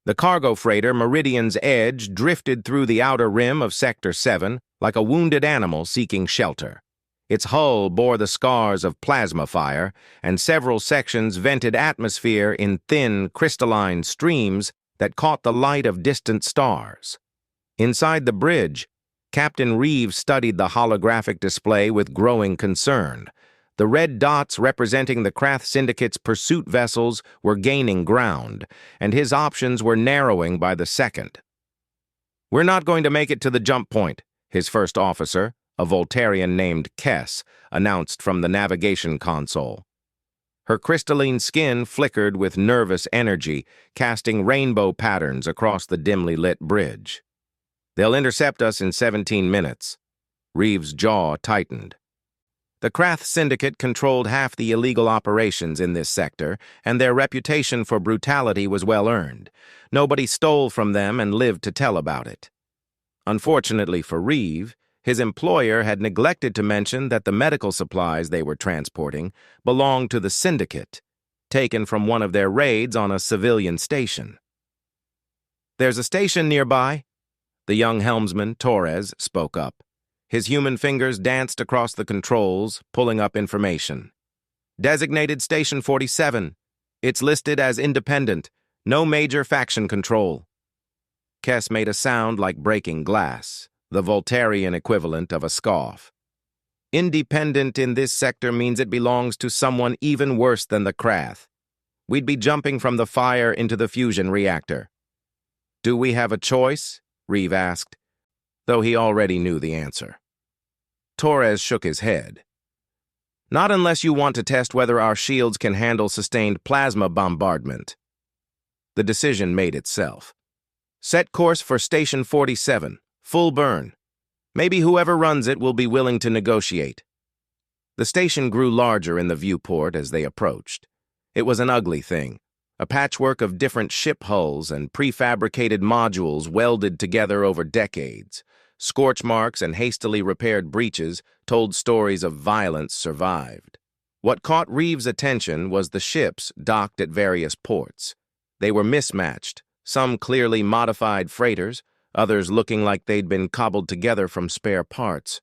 The cargo freighter Meridian's Edge drifted through the outer rim of Sector 7 like a wounded animal seeking shelter. Its hull bore the scars of plasma fire, and several sections vented atmosphere in thin, crystalline streams that caught the light of distant stars. Inside the bridge, Captain Reeves studied the holographic display with growing concern. The red dots representing the Krath Syndicate's pursuit vessels were gaining ground, and his options were narrowing by the second. "We're not going to make it to the jump point," his first officer, a Voltarian named Kess, announced from the navigation console. Her crystalline skin flickered with nervous energy, casting rainbow patterns across the dimly lit bridge. "They'll intercept us in 17 minutes. Reeves' jaw tightened. The Krath Syndicate controlled half the illegal operations in this sector, and their reputation for brutality was well earned. Nobody stole from them and lived to tell about it. Unfortunately for Reeve, his employer had neglected to mention that the medical supplies they were transporting belonged to the Syndicate, taken from one of their raids on a civilian station. "There's a station nearby," the young helmsman, Torres, spoke up. His human fingers danced across the controls, pulling up information. "Designated Station 47. It's listed as independent. No major faction control." Kess made a sound like breaking glass, the Voltarian equivalent of a scoff. "Independent in this sector means it belongs to someone even worse than the Krath. We'd be jumping from the fire into the fusion reactor." "Do we have a choice?" Reeve asked, though he already knew the answer. Torres shook his head. "Not unless you want to test whether our shields can handle sustained plasma bombardment." The decision made itself. "Set course for Station 47, full burn. Maybe whoever runs it will be willing to negotiate." The station grew larger in the viewport as they approached. It was an ugly thing, a patchwork of different ship hulls and prefabricated modules welded together over decades. Scorch marks and hastily repaired breaches told stories of violence survived. What caught Reeves' attention was the ships docked at various ports. They were mismatched, some clearly modified freighters, others looking like they'd been cobbled together from spare parts.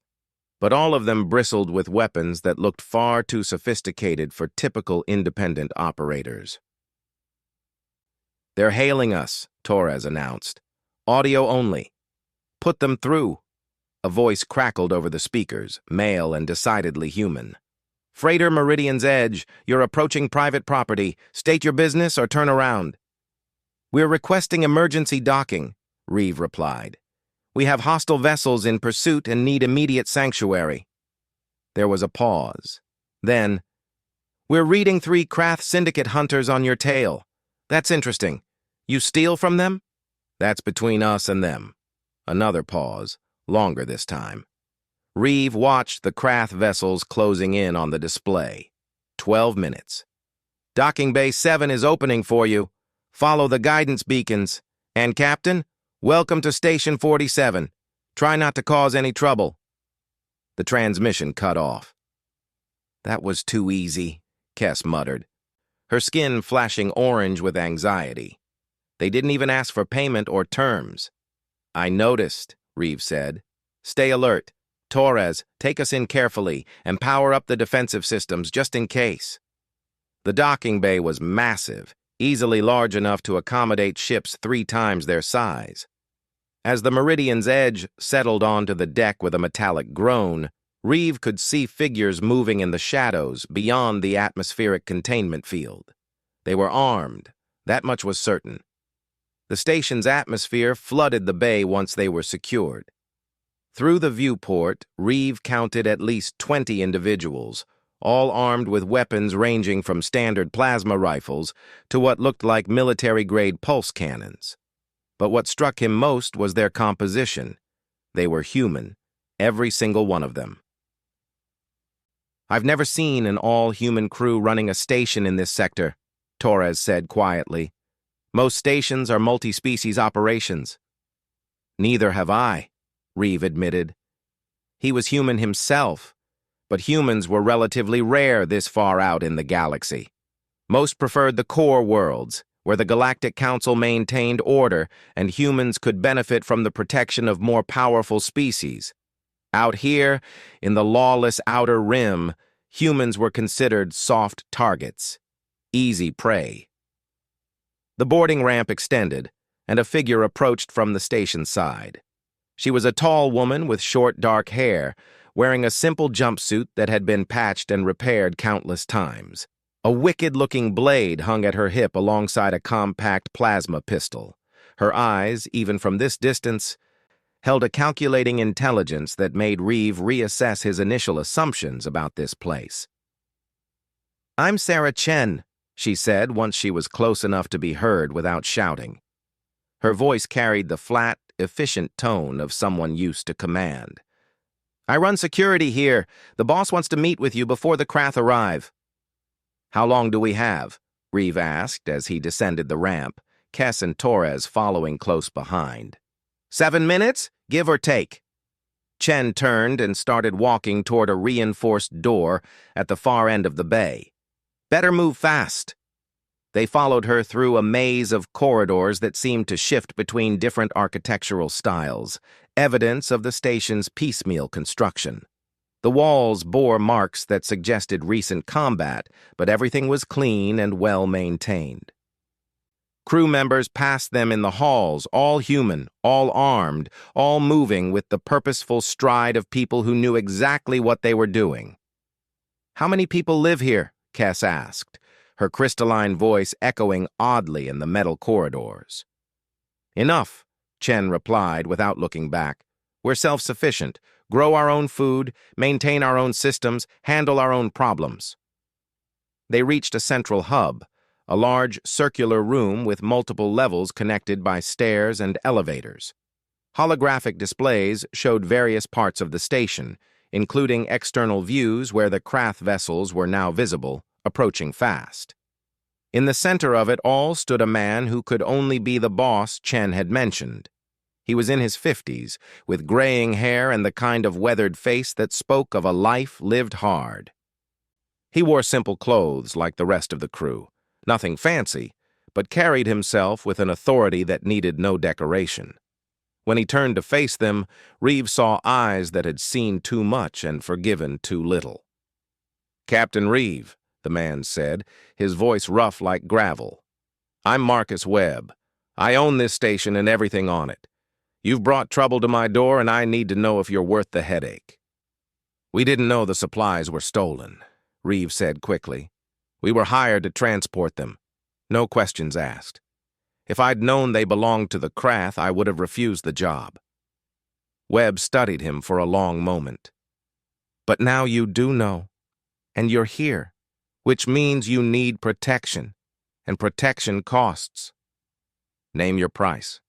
But all of them bristled with weapons that looked far too sophisticated for typical independent operators. "They're hailing us," Torres announced. "Audio only. Put them through." A voice crackled over the speakers, male and decidedly human. "Freighter Meridian's Edge, you're approaching private property. State your business or turn around." "We're requesting emergency docking," Reeve replied. "We have hostile vessels in pursuit and need immediate sanctuary." There was a pause. Then, "We're reading 3 Krath Syndicate hunters on your tail. That's interesting. You steal from them?" "That's between us and them." Another pause, longer this time. Reeve watched the Krath vessels closing in on the display. 12 minutes. "Docking Bay 7 is opening for you. Follow the guidance beacons. And, Captain, welcome to Station 47. Try not to cause any trouble." The transmission cut off. "That was too easy," Kess muttered, her skin flashing orange with anxiety. "They didn't even ask for payment or terms." "I noticed," Reeve said. "Stay alert. Torres, take us in carefully and power up the defensive systems just in case." The docking bay was massive, easily large enough to accommodate ships 3 times their size. As the Meridian's Edge settled onto the deck with a metallic groan, Reeve could see figures moving in the shadows beyond the atmospheric containment field. They were armed, that much was certain. The station's atmosphere flooded the bay once they were secured. Through the viewport, Reeve counted at least 20 individuals, all armed with weapons ranging from standard plasma rifles to what looked like military-grade pulse cannons. But what struck him most was their composition. They were human, every single one of them. "I've never seen an all-human crew running a station in this sector," Torres said quietly. "Most stations are multi-species operations." "Neither have I," Reeve admitted. He was human himself, but humans were relatively rare this far out in the galaxy. Most preferred the core worlds, where the Galactic Council maintained order and humans could benefit from the protection of more powerful species. Out here, in the lawless Outer Rim, humans were considered soft targets, easy prey. The boarding ramp extended, and a figure approached from the station side. She was a tall woman with short, dark hair, wearing a simple jumpsuit that had been patched and repaired countless times. A wicked-looking blade hung at her hip alongside a compact plasma pistol. Her eyes, even from this distance, held a calculating intelligence that made Reeve reassess his initial assumptions about this place. "I'm Sarah Chen," she said once she was close enough to be heard without shouting. Her voice carried the flat, efficient tone of someone used to command. "I run security here. The boss wants to meet with you before the Krath arrive." "How long do we have?" Reeve asked as he descended the ramp, Kess and Torres following close behind. 7 minutes, give or take." Chen turned and started walking toward a reinforced door at the far end of the bay. "Better move fast." They followed her through a maze of corridors that seemed to shift between different architectural styles, evidence of the station's piecemeal construction. The walls bore marks that suggested recent combat, but everything was clean and well-maintained. Crew members passed them in the halls, all human, all armed, all moving with the purposeful stride of people who knew exactly what they were doing. "How many people live here?" Kess asked, her crystalline voice echoing oddly in the metal corridors. "Enough," Chen replied without looking back. "We're self-sufficient, grow our own food, maintain our own systems, handle our own problems." They reached a central hub, a large circular room with multiple levels connected by stairs and elevators. Holographic displays showed various parts of the station, including external views where the Krath vessels were now visible, approaching fast. In the center of it all stood a man who could only be the boss Chen had mentioned. He was in his 50s, with graying hair and the kind of weathered face that spoke of a life lived hard. He wore simple clothes like the rest of the crew, nothing fancy, but carried himself with an authority that needed no decoration. When he turned to face them, Reeve saw eyes that had seen too much and forgiven too little. "Captain Reeve," the man said, his voice rough like gravel. "I'm Marcus Webb. I own this station and everything on it. You've brought trouble to my door, and I need to know if you're worth the headache." "We didn't know the supplies were stolen," Reeve said quickly. "We were hired to transport them. No questions asked. If I'd known they belonged to the Krath, I would have refused the job." Webb studied him for a long moment. "But now you do know, and you're here, which means you need protection, and protection costs. Name your price."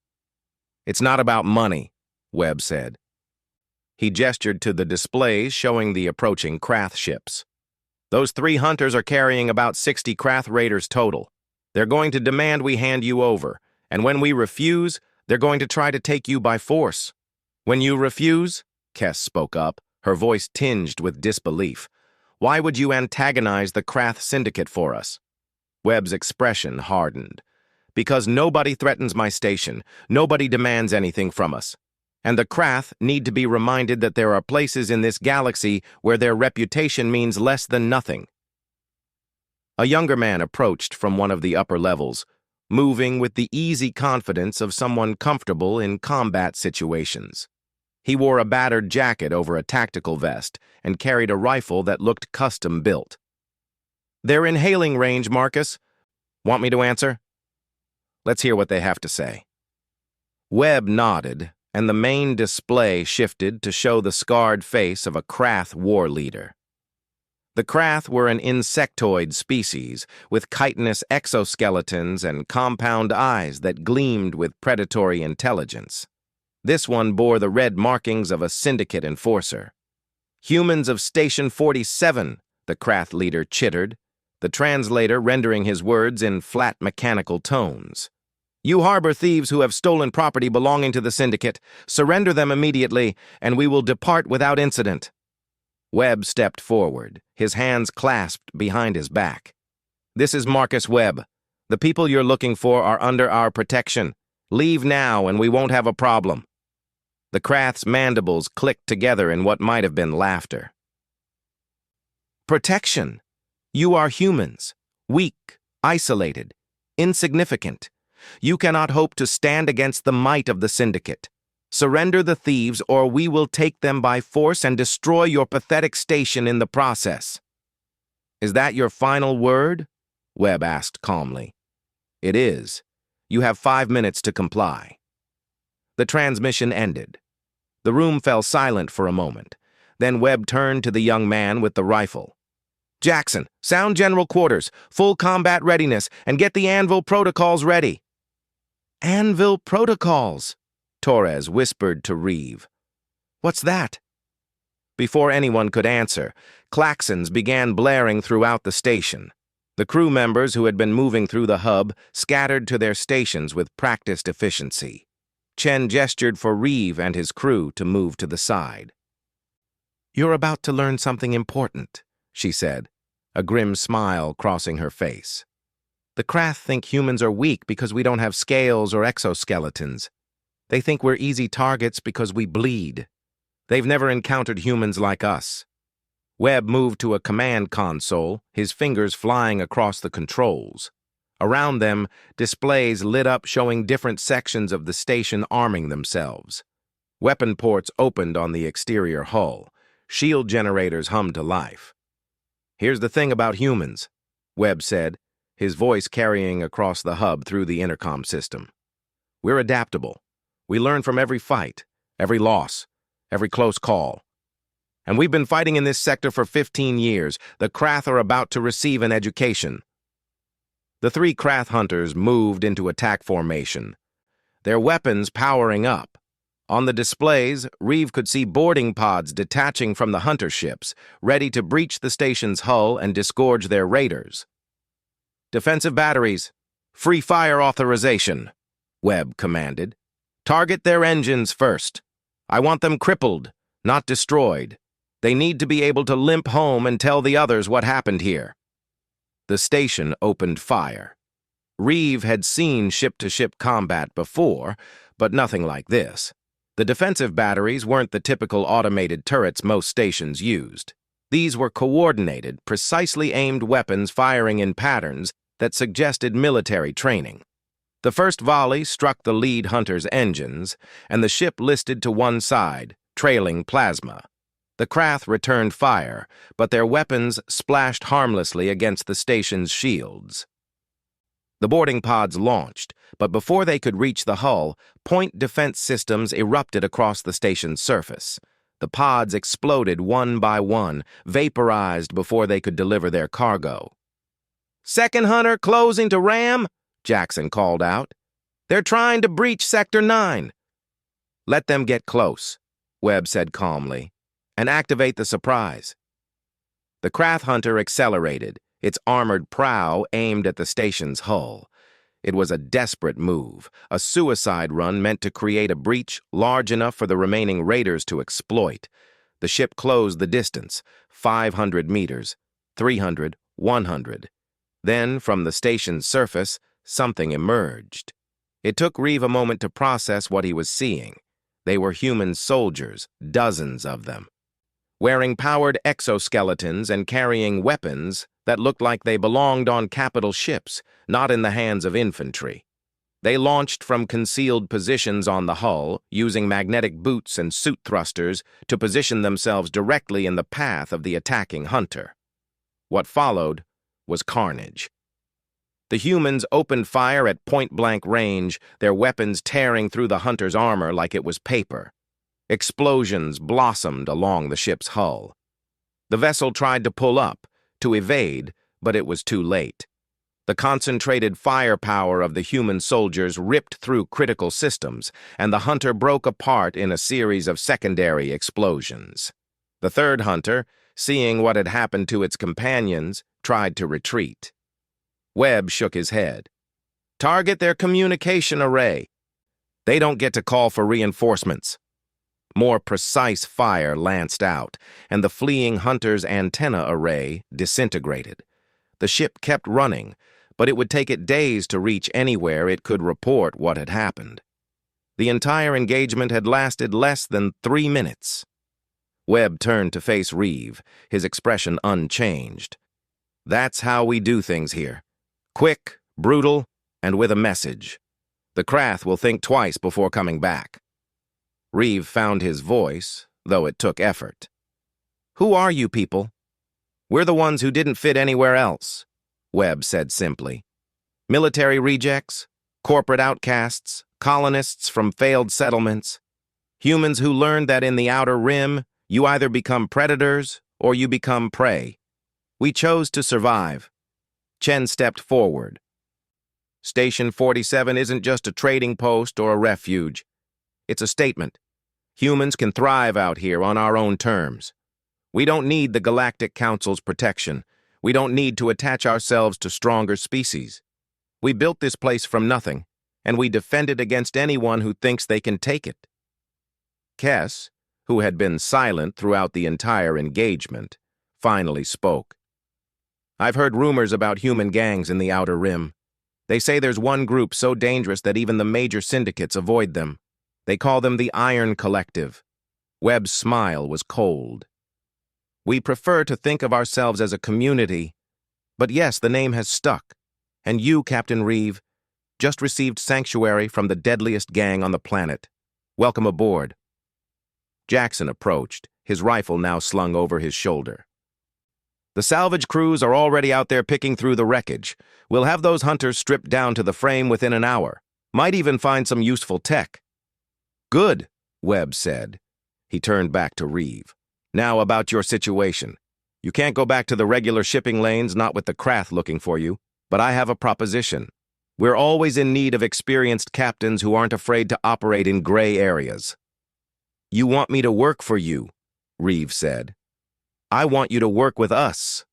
"It's not about money," Webb said. He gestured to the displays showing the approaching Krath ships. "Those 3 hunters are carrying about 60 Krath raiders total. They're going to demand we hand you over, and when we refuse, they're going to try to take you by force." "When you refuse," Kess spoke up, her voice tinged with disbelief, "why would you antagonize the Krath syndicate for us?" Webb's expression hardened. "Because nobody threatens my station, nobody demands anything from us. And the Krath need to be reminded that there are places in this galaxy where their reputation means less than nothing." A younger man approached from one of the upper levels, moving with the easy confidence of someone comfortable in combat situations. He wore a battered jacket over a tactical vest and carried a rifle that looked custom-built. "They're in hailing range, Marcus. Want me to answer?" "Let's hear what they have to say." Webb nodded, and the main display shifted to show the scarred face of a Krath war leader. The Krath were an insectoid species with chitinous exoskeletons and compound eyes that gleamed with predatory intelligence. This one bore the red markings of a syndicate enforcer. "Humans of Station 47, the Krath leader chittered, the translator rendering his words in flat mechanical tones. "You harbor thieves who have stolen property belonging to the syndicate. Surrender them immediately, and we will depart without incident." Webb stepped forward, his hands clasped behind his back. "This is Marcus Webb. The people you're looking for are under our protection. Leave now and we won't have a problem. The Krath's mandibles clicked together in what might have been laughter. Protection. You are humans. Weak, isolated, insignificant. You cannot hope to stand against the might of the Syndicate. Surrender the thieves or we will take them by force and destroy your pathetic station in the process. Is that your final word? Webb asked calmly. It is. You have 5 minutes to comply. The transmission ended. The room fell silent for a moment. Then Webb turned to the young man with the rifle. Jackson, sound general quarters, full combat readiness, and get the Anvil protocols ready. Anvil protocols, Torres whispered to Reeve. What's that? Before anyone could answer, klaxons began blaring throughout the station. The crew members who had been moving through the hub scattered to their stations with practiced efficiency. Chen gestured for Reeve and his crew to move to the side. You're about to learn something important, she said, a grim smile crossing her face. The Krath think humans are weak because we don't have scales or exoskeletons. They think we're easy targets because we bleed. They've never encountered humans like us. Webb moved to a command console, his fingers flying across the controls. Around them, displays lit up showing different sections of the station arming themselves. Weapon ports opened on the exterior hull. Shield generators hummed to life. Here's the thing about humans, Webb said, his voice carrying across the hub through the intercom system. We're adaptable. We learn from every fight, every loss, every close call. And we've been fighting in this sector for 15 years. The Krath are about to receive an education. The 3 Krath hunters moved into attack formation, their weapons powering up. On the displays, Reeve could see boarding pods detaching from the hunter ships, ready to breach the station's hull and disgorge their raiders. Defensive batteries, free fire authorization, Webb commanded. Target their engines first. I want them crippled, not destroyed. They need to be able to limp home and tell the others what happened here. The station opened fire. Reeve had seen ship-to-ship combat before, but nothing like this. The defensive batteries weren't the typical automated turrets most stations used. These were coordinated, precisely aimed weapons firing in patterns that suggested military training. The first volley struck the lead hunter's engines, and the ship listed to one side, trailing plasma. The Krath returned fire, but their weapons splashed harmlessly against the station's shields. The boarding pods launched, but before they could reach the hull, point defense systems erupted across the station's surface. The pods exploded one by one, vaporized before they could deliver their cargo. Second hunter closing to ram, Jackson called out. They're trying to breach Sector 9. Let them get close, Webb said calmly, and activate the surprise. The Krath hunter accelerated, its armored prow aimed at the station's hull. It was a desperate move, a suicide run meant to create a breach large enough for the remaining raiders to exploit. The ship closed the distance, 500 meters, 300, 100. Then, from the station's surface, something emerged. It took Reeve a moment to process what he was seeing. They were human soldiers, dozens of them, wearing powered exoskeletons and carrying weapons that looked like they belonged on capital ships, not in the hands of infantry. They launched from concealed positions on the hull, using magnetic boots and suit thrusters to position themselves directly in the path of the attacking hunter. What followed was carnage. The humans opened fire at point-blank range, their weapons tearing through the hunter's armor like it was paper. Explosions blossomed along the ship's hull. The vessel tried to pull up, to evade, but it was too late. The concentrated firepower of the human soldiers ripped through critical systems, and the hunter broke apart in a series of secondary explosions. The third hunter, seeing what had happened to its companions, tried to retreat. Webb shook his head. Target their communication array. They don't get to call for reinforcements. More precise fire lanced out, and the fleeing hunter's antenna array disintegrated. The ship kept running, but it would take it days to reach anywhere it could report what had happened. The entire engagement had lasted less than 3 minutes. Webb turned to face Reeve, his expression unchanged. That's how we do things here. Quick, brutal, and with a message. The Krath will think twice before coming back. Reeve found his voice, though it took effort. Who are you people? We're the ones who didn't fit anywhere else, Webb said simply. Military rejects, corporate outcasts, colonists from failed settlements. Humans who learned that in the Outer Rim, you either become predators or you become prey. We chose to survive. Chen stepped forward. Station 47 isn't just a trading post or a refuge. It's a statement. Humans can thrive out here on our own terms. We don't need the Galactic Council's protection. We don't need to attach ourselves to stronger species. We built this place from nothing, and we defend it against anyone who thinks they can take it. Kess, who had been silent throughout the entire engagement, finally spoke. I've heard rumors about human gangs in the Outer Rim. They say there's one group so dangerous that even the major syndicates avoid them. They call them the Iron Collective. Webb's smile was cold. We prefer to think of ourselves as a community, but yes, the name has stuck. And you, Captain Reeve, just received sanctuary from the deadliest gang on the planet. Welcome aboard. Jackson approached, his rifle now slung over his shoulder. The salvage crews are already out there picking through the wreckage. We'll have those hunters stripped down to the frame within an hour. Might even find some useful tech. Good, Webb said. He turned back to Reeve. Now about your situation. You can't go back to the regular shipping lanes, not with the Krath looking for you, but I have a proposition. We're always in need of experienced captains who aren't afraid to operate in gray areas. You want me to work for you, Reeve said. I want you to work with us.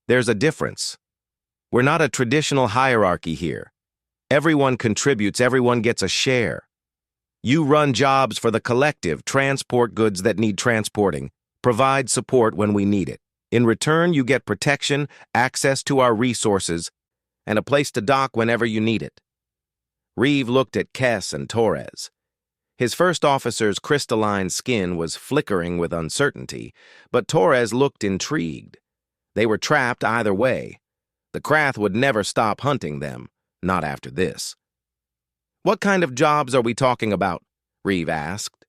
There's a difference. We're not a traditional hierarchy here. Everyone contributes, everyone gets a share. You run jobs for the collective, transport goods that need transporting, provide support when we need it. In return, you get protection, access to our resources, and a place to dock whenever you need it. Reeve looked at Kess and Torres. His first officer's crystalline skin was flickering with uncertainty, but Torres looked intrigued. They were trapped either way. The Krath would never stop hunting them, not after this. What kind of jobs are we talking about? Reeve asked.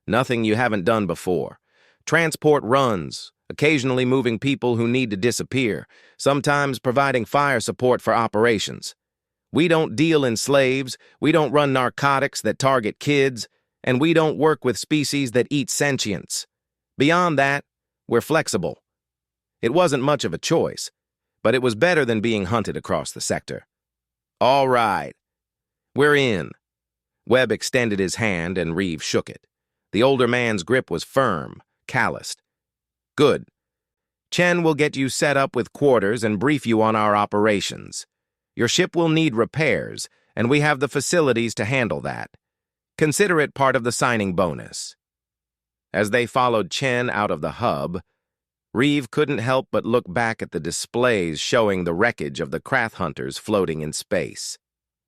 Nothing you haven't done before. Transport runs, occasionally moving people who need to disappear, sometimes providing fire support for operations. We don't deal in slaves, we don't run narcotics that target kids, and we don't work with species that eat sentients. Beyond that, we're flexible. It wasn't much of a choice, but it was better than being hunted across the sector. All right. We're in. Webb extended his hand and Reeve shook it. The older man's grip was firm, calloused. Good. Chen will get you set up with quarters and brief you on our operations. Your ship will need repairs, and we have the facilities to handle that. Consider it part of the signing bonus. As they followed Chen out of the hub, Reeve couldn't help but look back at the displays showing the wreckage of the Krath hunters floating in space.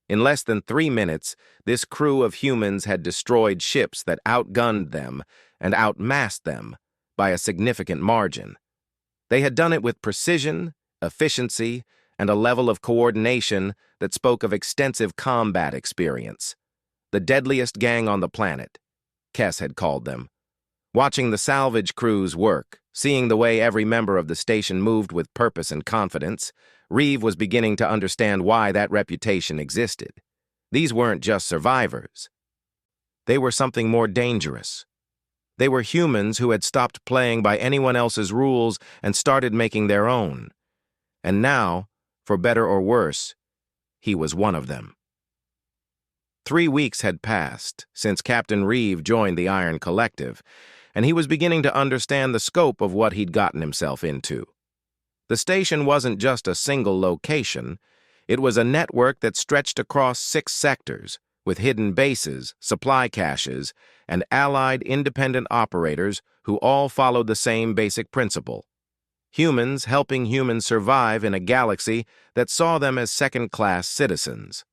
In less than 3 minutes, this crew of humans had destroyed ships that outgunned them and outmassed them by a significant margin. They had done it with precision, efficiency, and a level of coordination that spoke of extensive combat experience. The deadliest gang on the planet, Kess had called them. Watching the salvage crews work, seeing the way every member of the station moved with purpose and confidence, Reeve was beginning to understand why that reputation existed. These weren't just survivors. They were something more dangerous. They were humans who had stopped playing by anyone else's rules and started making their own. And now, for better or worse, he was one of them. 3 weeks had passed since Captain Reeve joined the Iron Collective, and he was beginning to understand the scope of what he'd gotten himself into. The station wasn't just a single location. It was a network that stretched across 6 sectors, with hidden bases, supply caches, and allied independent operators who all followed the same basic principle: humans helping humans survive in a galaxy that saw them as second-class citizens.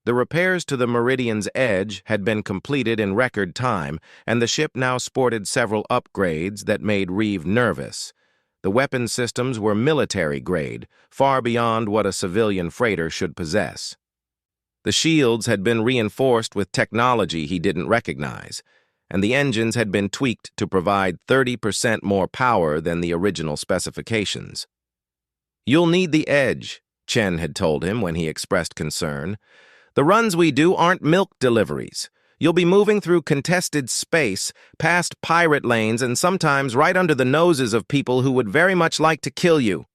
The repairs to the Meridian's edge had been completed in record time, and the ship now sported several upgrades that made Reeve nervous. The weapon systems were military-grade, far beyond what a civilian freighter should possess. The shields had been reinforced with technology he didn't recognize, and the engines had been tweaked to provide 30% more power than the original specifications. "You'll need the edge," Chen had told him when he expressed concern. "The runs we do aren't milk deliveries. You'll be moving through contested space, past pirate lanes, and sometimes right under the noses of people who would very much like to kill you."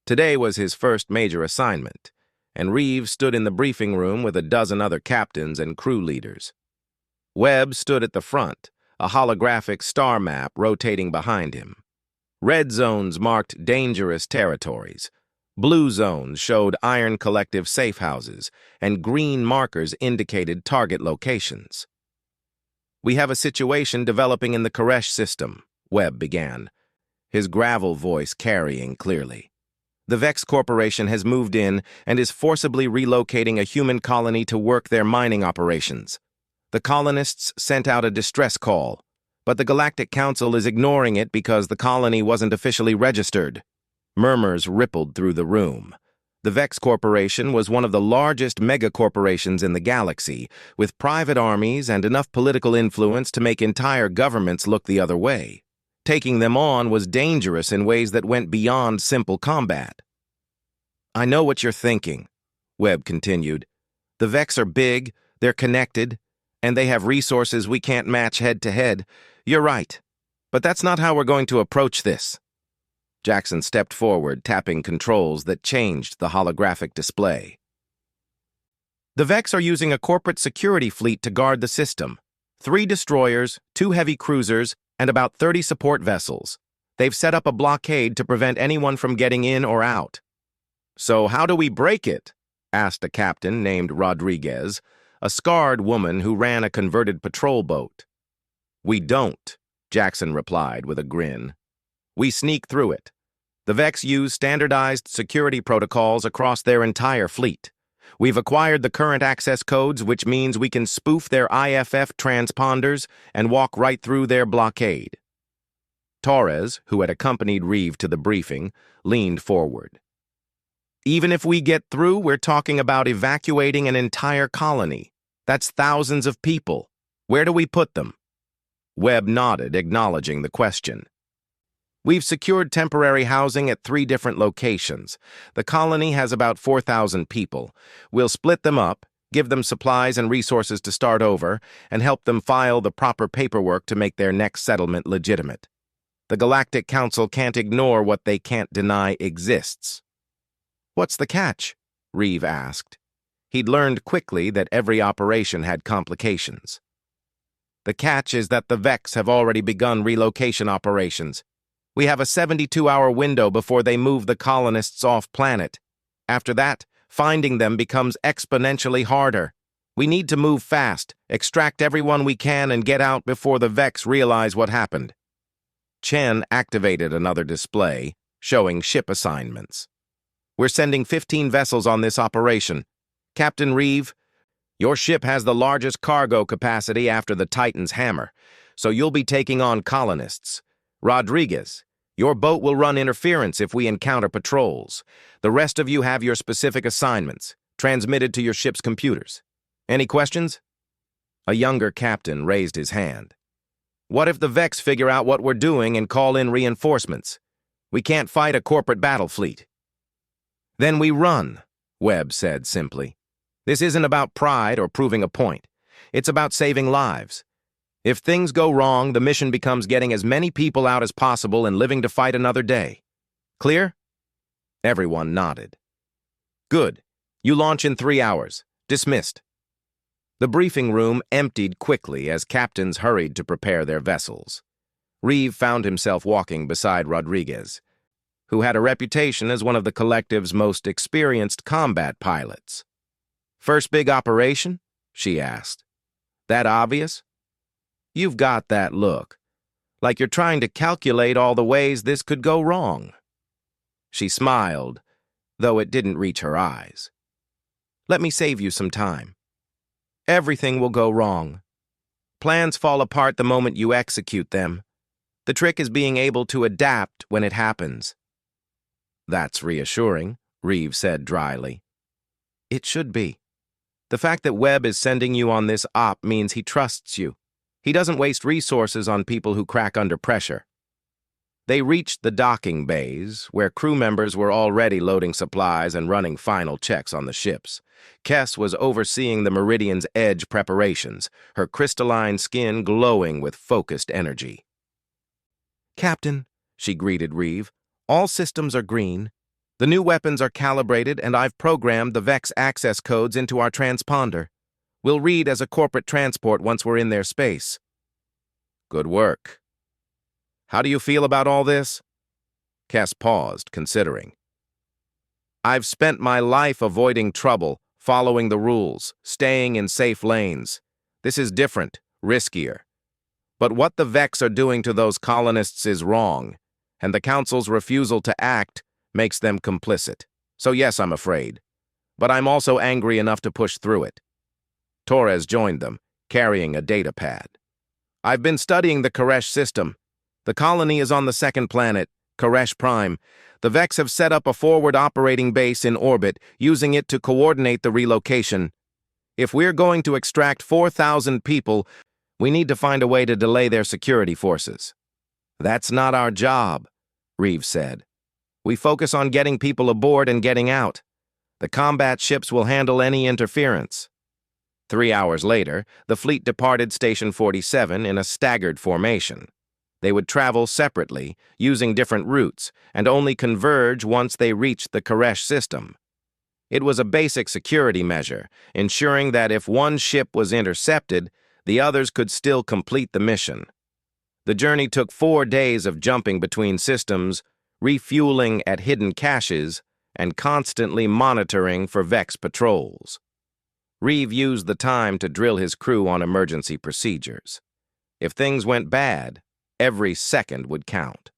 Today was his first major assignment, and Reeve stood in the briefing room with a dozen other captains and crew leaders. Webb stood at the front, a holographic star map rotating behind him. Red zones marked dangerous territories. Blue zones showed Iron Collective safe houses, and green markers indicated target locations. "We have a situation developing in the Koresh system," Webb began, his gravel voice carrying clearly. "The Vex Corporation has moved in and is forcibly relocating a human colony to work their mining operations. The colonists sent out a distress call, but the Galactic Council is ignoring it because the colony wasn't officially registered." Murmurs rippled through the room. The Vex Corporation was one of the largest megacorporations in the galaxy, with private armies and enough political influence to make entire governments look the other way. Taking them on was dangerous in ways that went beyond simple combat. "I know what you're thinking," Webb continued. "The Vex are big, they're connected, and they have resources we can't match head-to-head. You're right, but that's not how we're going to approach this." Jackson stepped forward, tapping controls that changed the holographic display. "The Vex are using a corporate security fleet to guard the system. 3 destroyers, 2 heavy cruisers, and about 30 support vessels. They've set up a blockade to prevent anyone from getting in or out." "So how do we break it?" asked a captain named Rodriguez, a scarred woman who ran a converted patrol boat. "We don't," Jackson replied with a grin. "We sneak through it. The Vex use standardized security protocols across their entire fleet. We've acquired the current access codes, which means we can spoof their IFF transponders and walk right through their blockade." Torres, who had accompanied Reeve to the briefing, leaned forward. "Even if we get through, we're talking about evacuating an entire colony. That's thousands of people. Where do we put them?" Webb nodded, acknowledging the question. "We've secured temporary housing at 3 different locations. The colony has about 4,000 people. We'll split them up, give them supplies and resources to start over, and help them file the proper paperwork to make their next settlement legitimate. The Galactic Council can't ignore what they can't deny exists." "What's the catch?" Reeve asked. He'd learned quickly that every operation had complications. "The catch is that the Vex have already begun relocation operations. We have a 72-hour window before they move the colonists off-planet. After that, finding them becomes exponentially harder. We need to move fast, extract everyone we can, and get out before the Vex realize what happened." Chen activated another display, showing ship assignments. "We're sending 15 vessels on this operation. Captain Reeve, your ship has the largest cargo capacity after the Titan's hammer, so you'll be taking on colonists. Rodriguez, your boat will run interference if we encounter patrols. The rest of you have your specific assignments, transmitted to your ship's computers. Any questions?" A younger captain raised his hand. "What if the Vex figure out what we're doing and call in reinforcements? We can't fight a corporate battle fleet." "Then we run," Webb said simply. "This isn't about pride or proving a point. It's about saving lives. If things go wrong, the mission becomes getting as many people out as possible and living to fight another day. Clear?" Everyone nodded. "Good. You launch in 3 hours. Dismissed." The briefing room emptied quickly as captains hurried to prepare their vessels. Reeve found himself walking beside Rodriguez, who had a reputation as one of the collective's most experienced combat pilots. "First big operation?" she asked. "That obvious?" "You've got that look. like you're trying to calculate all the ways this could go wrong." She smiled, though it didn't reach her eyes. "Let me save you some time. Everything will go wrong. Plans fall apart the moment you execute them. The trick is being able to adapt when it happens." "That's reassuring," Reeve said dryly. "It should be. The fact that Webb is sending you on this op means he trusts you. He doesn't waste resources on people who crack under pressure." They reached the docking bays, where crew members were already loading supplies and running final checks on the ships. Kess was overseeing the Meridian's Edge preparations, her crystalline skin glowing with focused energy. "Captain," she greeted Reeve, "all systems are green. The new weapons are calibrated, and I've programmed the Vex access codes into our transponder. We'll read as a corporate transport once we're in their space." "Good work. How do you feel about all this?" Kess paused, considering. "I've spent my life avoiding trouble, following the rules, staying in safe lanes. This is different, riskier. But what the Vex are doing to those colonists is wrong, and the Council's refusal to act makes them complicit. So yes, I'm afraid. But I'm also angry enough to push through it." Torres joined them, carrying a data pad. "I've been studying the Koresh system. The colony is on the second planet, Koresh Prime. The Vex have set up a forward operating base in orbit, using it to coordinate the relocation. If we're going to extract 4,000 people, we need to find a way to delay their security forces." "That's not our job," Reeve said. "We focus on getting people aboard and getting out. The combat ships will handle any interference." 3 hours later, the fleet departed Station 47 in a staggered formation. They would travel separately, using different routes, and only converge once they reached the Koresh system. It was a basic security measure, ensuring that if one ship was intercepted, the others could still complete the mission. The journey took 4 days of jumping between systems, refueling at hidden caches, and constantly monitoring for Vex patrols. Reeve used the time to drill his crew on emergency procedures. If things went bad, every second would count.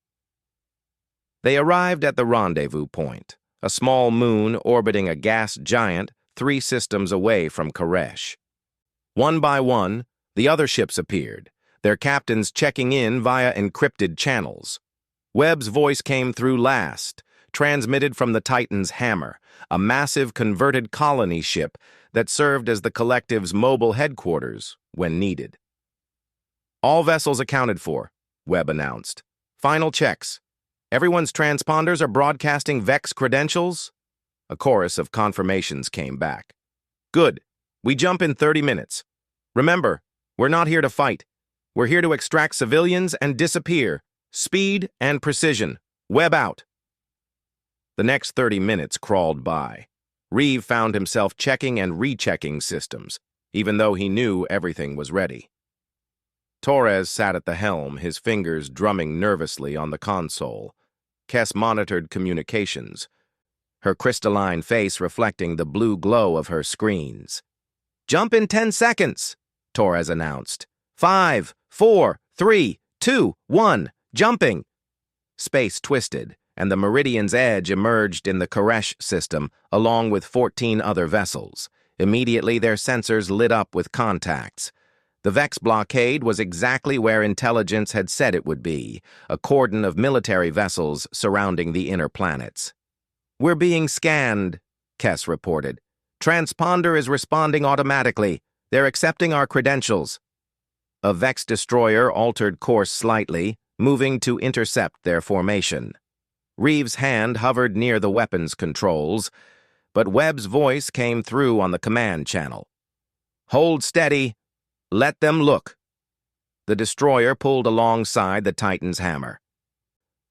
They arrived at the rendezvous point, a small moon orbiting a gas giant 3 systems away from Koresh. One by one, the other ships appeared, their captains checking in via encrypted channels. Webb's voice came through last, transmitted from the Titan's Hammer, a massive converted colony ship that served as the collective's mobile headquarters when needed. "All vessels accounted for," Webb announced. "Final checks. Everyone's transponders are broadcasting Vex credentials?" A chorus of confirmations came back. "Good. We jump in 30 minutes. Remember, we're not here to fight. We're here to extract civilians and disappear. Speed and precision. Webb out." The next 30 minutes crawled by. Reeve found himself checking and rechecking systems, even though he knew everything was ready. Torres sat at the helm, his fingers drumming nervously on the console. Kess monitored communications, her crystalline face reflecting the blue glow of her screens. "Jump in 10 seconds, Torres announced. 5, 4, 3, 2, 1, jumping. Space twisted, and the Meridian's Edge emerged in the Koresh system, along with 14 other vessels. Immediately, their sensors lit up with contacts. The Vex blockade was exactly where intelligence had said it would be, a cordon of military vessels surrounding the inner planets. "We're being scanned," Kess reported. "Transponder is responding automatically. They're accepting our credentials." A Vex destroyer altered course slightly, moving to intercept their formation. Reeve's hand hovered near the weapons controls, but Webb's voice came through on the command channel. "Hold steady. Let them look." The destroyer pulled alongside the Titan's Hammer,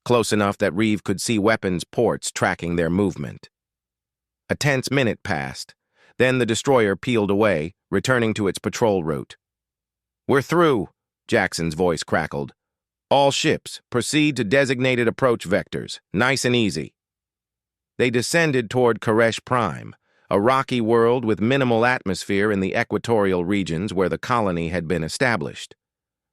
close enough that Reeve could see weapons ports tracking their movement. A tense minute passed. Then the destroyer peeled away, returning to its patrol route. "We're through," Jackson's voice crackled. "All ships, proceed to designated approach vectors. Nice and easy." They descended toward Koresh Prime, a rocky world with minimal atmosphere in the equatorial regions where the colony had been established.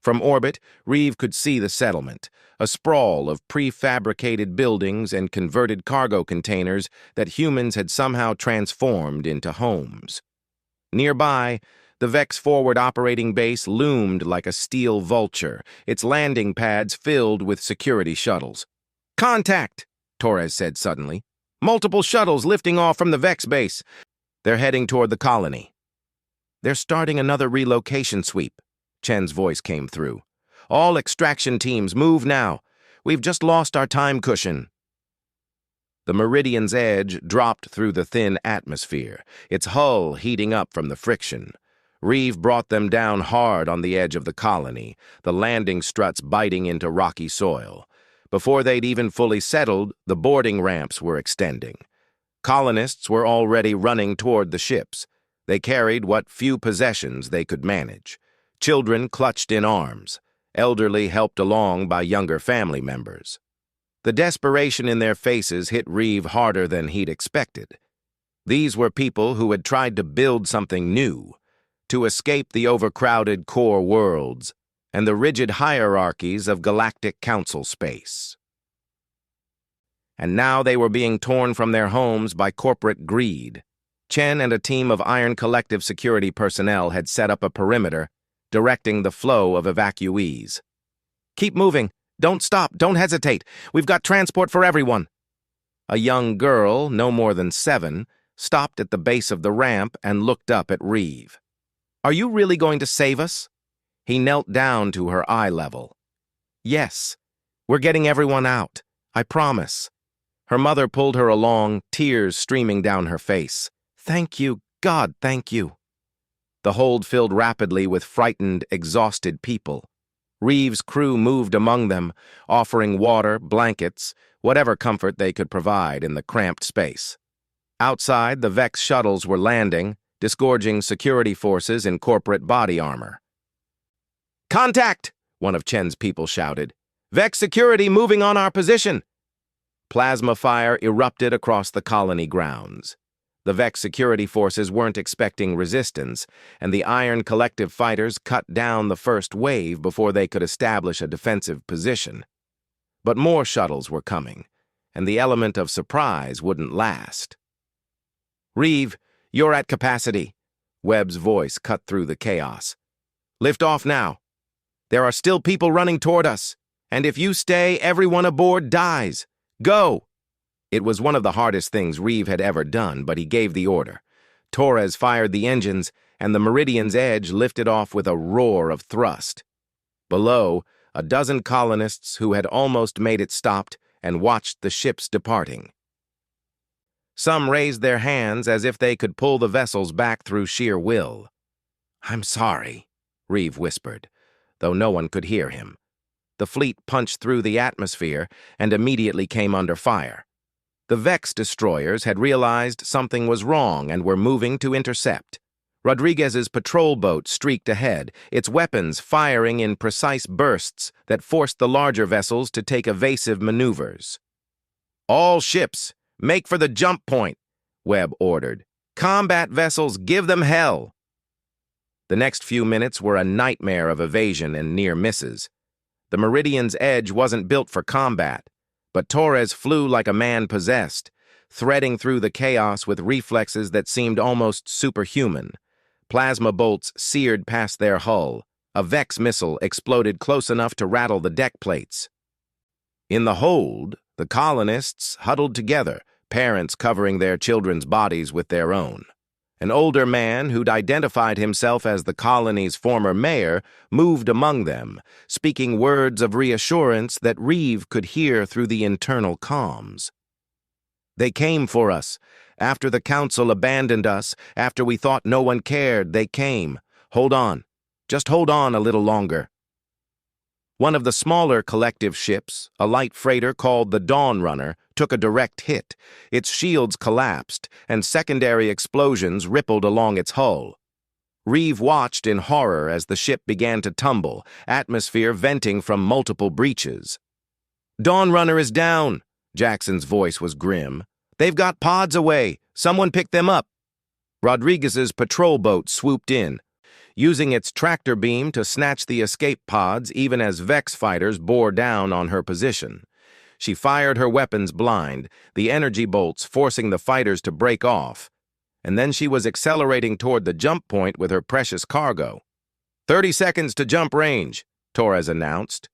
From orbit, Reeve could see the settlement, a sprawl of prefabricated buildings and converted cargo containers that humans had somehow transformed into homes. Nearby, the Vex forward operating base loomed like a steel vulture, its landing pads filled with security shuttles. "Contact!" Torres said suddenly. "Multiple shuttles lifting off from the Vex base. They're heading toward the colony." "They're starting another relocation sweep," Chen's voice came through. "All extraction teams, move now. We've just lost our time cushion." The Meridian's edge dropped through the thin atmosphere, its hull heating up from the friction. Reeve brought them down hard on the edge of the colony, the landing struts biting into rocky soil. Before they'd even fully settled, the boarding ramps were extending. Colonists were already running toward the ships. They carried what few possessions they could manage. Children clutched in arms, elderly helped along by younger family members. The desperation in their faces hit Reeve harder than he'd expected. These were people who had tried to build something new, to escape the overcrowded core worlds and the rigid hierarchies of galactic council space. And now they were being torn from their homes by corporate greed. Chen and a team of Iron Collective security personnel had set up a perimeter, directing the flow of evacuees. "Keep moving. Don't stop. Don't hesitate. We've got transport for everyone." A young girl, no more than 7, stopped at the base of the ramp and looked up at Reeve. "Are you really going to save us?" He knelt down to her eye level. "Yes. We're getting everyone out. I promise." Her mother pulled her along, tears streaming down her face. "Thank you. God, thank you." The hold filled rapidly with frightened, exhausted people. Reeve's crew moved among them, offering water, blankets, whatever comfort they could provide in the cramped space. Outside, the Vex shuttles were landing, disgorging security forces in corporate body armor. "Contact!" one of Chen's people shouted. "Vex security moving on our position!" Plasma fire erupted across the colony grounds. The Vex security forces weren't expecting resistance, and the Iron Collective fighters cut down the first wave before they could establish a defensive position. But more shuttles were coming, and the element of surprise wouldn't last. "Reeve, you're at capacity," Webb's voice cut through the chaos. "Lift off now. There are still people running toward us, and if you stay, everyone aboard dies. Go!" It was one of the hardest things Reeve had ever done, but he gave the order. Torres fired the engines, and the Meridian's edge lifted off with a roar of thrust. Below, a dozen colonists who had almost made it stopped and watched the ships departing. Some raised their hands as if they could pull the vessels back through sheer will. "I'm sorry," Reeve whispered, though no one could hear him. The fleet punched through the atmosphere and immediately came under fire. The Vex destroyers had realized something was wrong and were moving to intercept. Rodriguez's patrol boat streaked ahead, its weapons firing in precise bursts that forced the larger vessels to take evasive maneuvers. "All ships, make for the jump point," Webb ordered. "Combat vessels, give them hell." The next few minutes were a nightmare of evasion and near misses. The Meridian's edge wasn't built for combat, but Torres flew like a man possessed, threading through the chaos with reflexes that seemed almost superhuman. Plasma bolts seared past their hull. A Vex missile exploded close enough to rattle the deck plates. In the hold, the colonists huddled together, parents covering their children's bodies with their own. An older man who'd identified himself as the colony's former mayor moved among them, speaking words of reassurance that Reeve could hear through the internal comms. "They came for us. After the council abandoned us, after we thought no one cared, they came. Hold on. Just hold on a little longer." One of the smaller collective ships, a light freighter called the Dawn Runner, took a direct hit. Its shields collapsed, and secondary explosions rippled along its hull. Reeve watched in horror as the ship began to tumble, atmosphere venting from multiple breaches. "Dawn Runner is down," Jackson's voice was grim. "They've got pods away. Someone pick them up." Rodriguez's patrol boat swooped in. using its tractor beam to snatch the escape pods even as Vex fighters bore down on her position. She fired her weapons blind, the energy bolts forcing the fighters to break off, and then she was accelerating toward the jump point with her precious cargo. 30 seconds to jump range, Torres announced.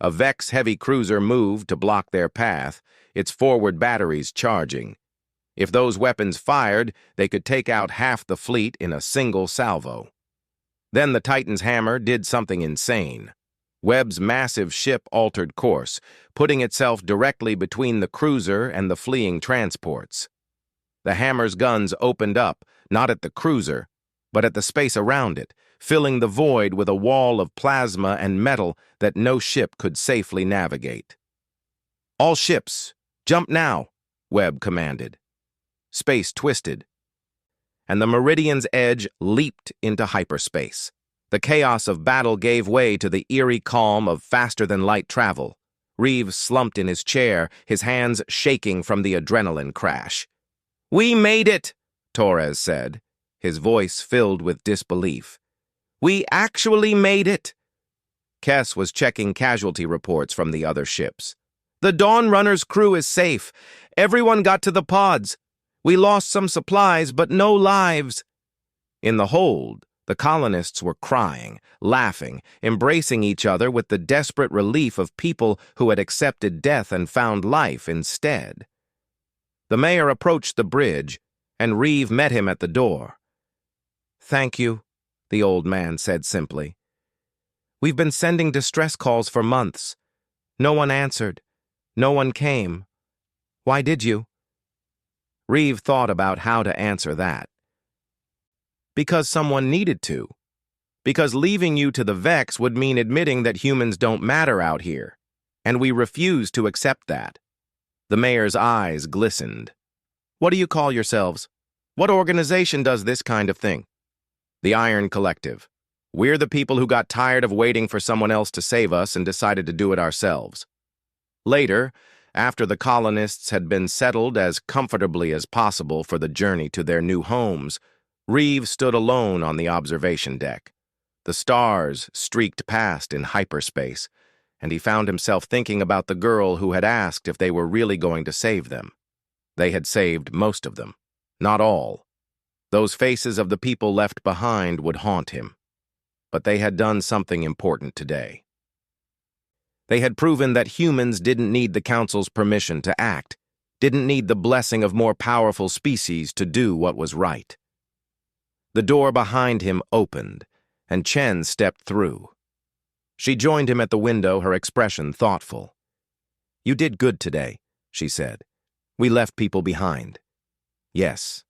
A Vex heavy cruiser moved to block their path, its forward batteries charging. If those weapons fired, they could take out half the fleet in a single salvo. Then the Titan's hammer did something insane. Webb's massive ship altered course, putting itself directly between the cruiser and the fleeing transports. The hammer's guns opened up, not at the cruiser, but at the space around it, filling the void with a wall of plasma and metal that no ship could safely navigate. "All ships, jump now," Webb commanded. Space twisted, and the Meridian's edge leaped into hyperspace. The chaos of battle gave way to the eerie calm of faster-than-light travel. Reeve slumped in his chair, his hands shaking from the adrenaline crash. "We made it," Torres said, his voice filled with disbelief. "We actually made it." Kess was checking casualty reports from the other ships. "The Dawn Runner's crew is safe. Everyone got to the pods. We lost some supplies, but no lives." In the hold, the colonists were crying, laughing, embracing each other with the desperate relief of people who had accepted death and found life instead. The mayor approached the bridge, and Reeve met him at the door. "Thank you," the old man said simply. "We've been sending distress calls for months. No one answered. No one came. Why did you?" Reeve thought about how to answer that. "Because someone needed to. Because leaving you to the Vex would mean admitting that humans don't matter out here, and we refuse to accept that." The mayor's eyes glistened. "What do you call yourselves? What organization does this kind of thing?" "The Iron Collective. We're the people who got tired of waiting for someone else to save us and decided to do it ourselves." Later, after the colonists had been settled as comfortably as possible for the journey to their new homes, Reeve stood alone on the observation deck. The stars streaked past in hyperspace, and he found himself thinking about the girl who had asked if they were really going to save them. They had saved most of them, not all. Those faces of the people left behind would haunt him. But they had done something important today. They had proven that humans didn't need the Council's permission to act, didn't need the blessing of more powerful species to do what was right. The door behind him opened, and Chen stepped through. She joined him at the window, her expression thoughtful. "You did good today," she said. "We left people behind." "Yes.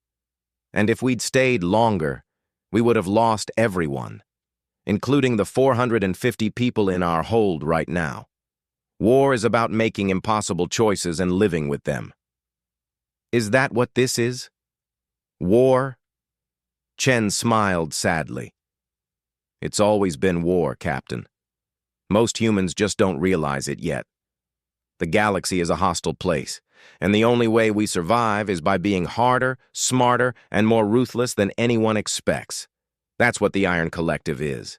And if we'd stayed longer, we would have lost everyone, including the 450 people in our hold right now. War is about making impossible choices and living with them." "Is that what this is? War?" Chen smiled sadly. "It's always been war, Captain. Most humans just don't realize it yet. The galaxy is a hostile place, and the only way we survive is by being harder, smarter, and more ruthless than anyone expects. That's what the Iron Collective is."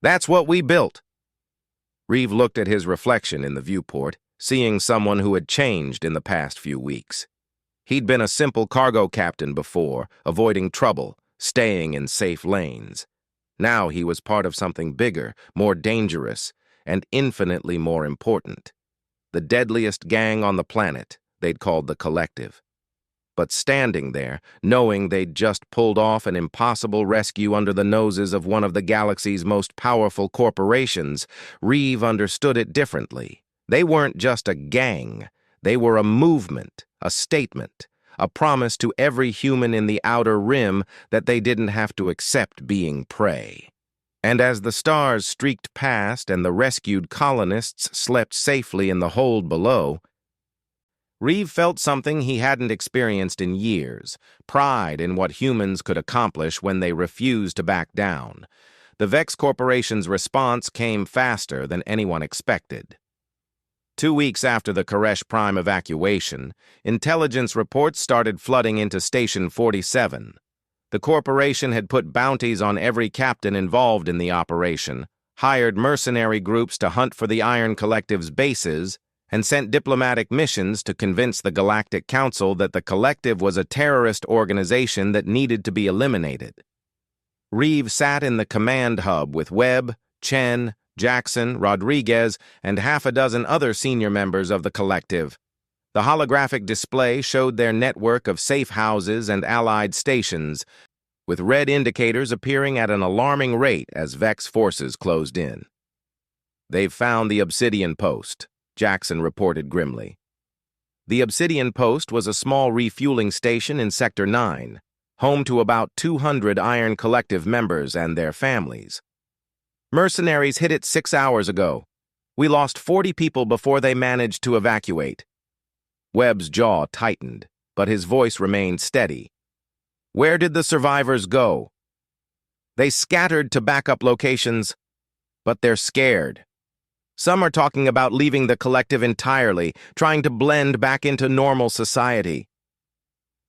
"That's what we built." Reeve looked at his reflection in the viewport, seeing someone who had changed in the past few weeks. He'd been a simple cargo captain before, avoiding trouble, staying in safe lanes. Now he was part of something bigger, more dangerous, and infinitely more important. The deadliest gang on the planet, they'd called the Collective. But standing there, knowing they'd just pulled off an impossible rescue under the noses of one of the galaxy's most powerful corporations, Reeve understood it differently. They weren't just a gang. They were a movement, a statement, a promise to every human in the Outer Rim that they didn't have to accept being prey. And as the stars streaked past and the rescued colonists slept safely in the hold below, Reeve felt something he hadn't experienced in years, pride in what humans could accomplish when they refused to back down. The Vex Corporation's response came faster than anyone expected. 2 weeks after the Koresh Prime evacuation, intelligence reports started flooding into Station 47. The corporation had put bounties on every captain involved in the operation, hired mercenary groups to hunt for the Iron Collective's bases, and sent diplomatic missions to convince the Galactic Council that the Collective was a terrorist organization that needed to be eliminated. Reeve sat in the command hub with Webb, Chen, Jackson, Rodriguez, and half a dozen other senior members of the Collective. The holographic display showed their network of safe houses and allied stations, with red indicators appearing at an alarming rate as Vex forces closed in. "They've found the Obsidian Post," Jackson reported grimly. The Obsidian Post was a small refueling station in Sector 9, home to about 200 Iron Collective members and their families. "Mercenaries hit it 6 hours ago. We lost 40 people before they managed to evacuate." Webb's jaw tightened, but his voice remained steady. "Where did the survivors go?" "They scattered to backup locations, but they're scared. Some are talking about leaving the Collective entirely, trying to blend back into normal society."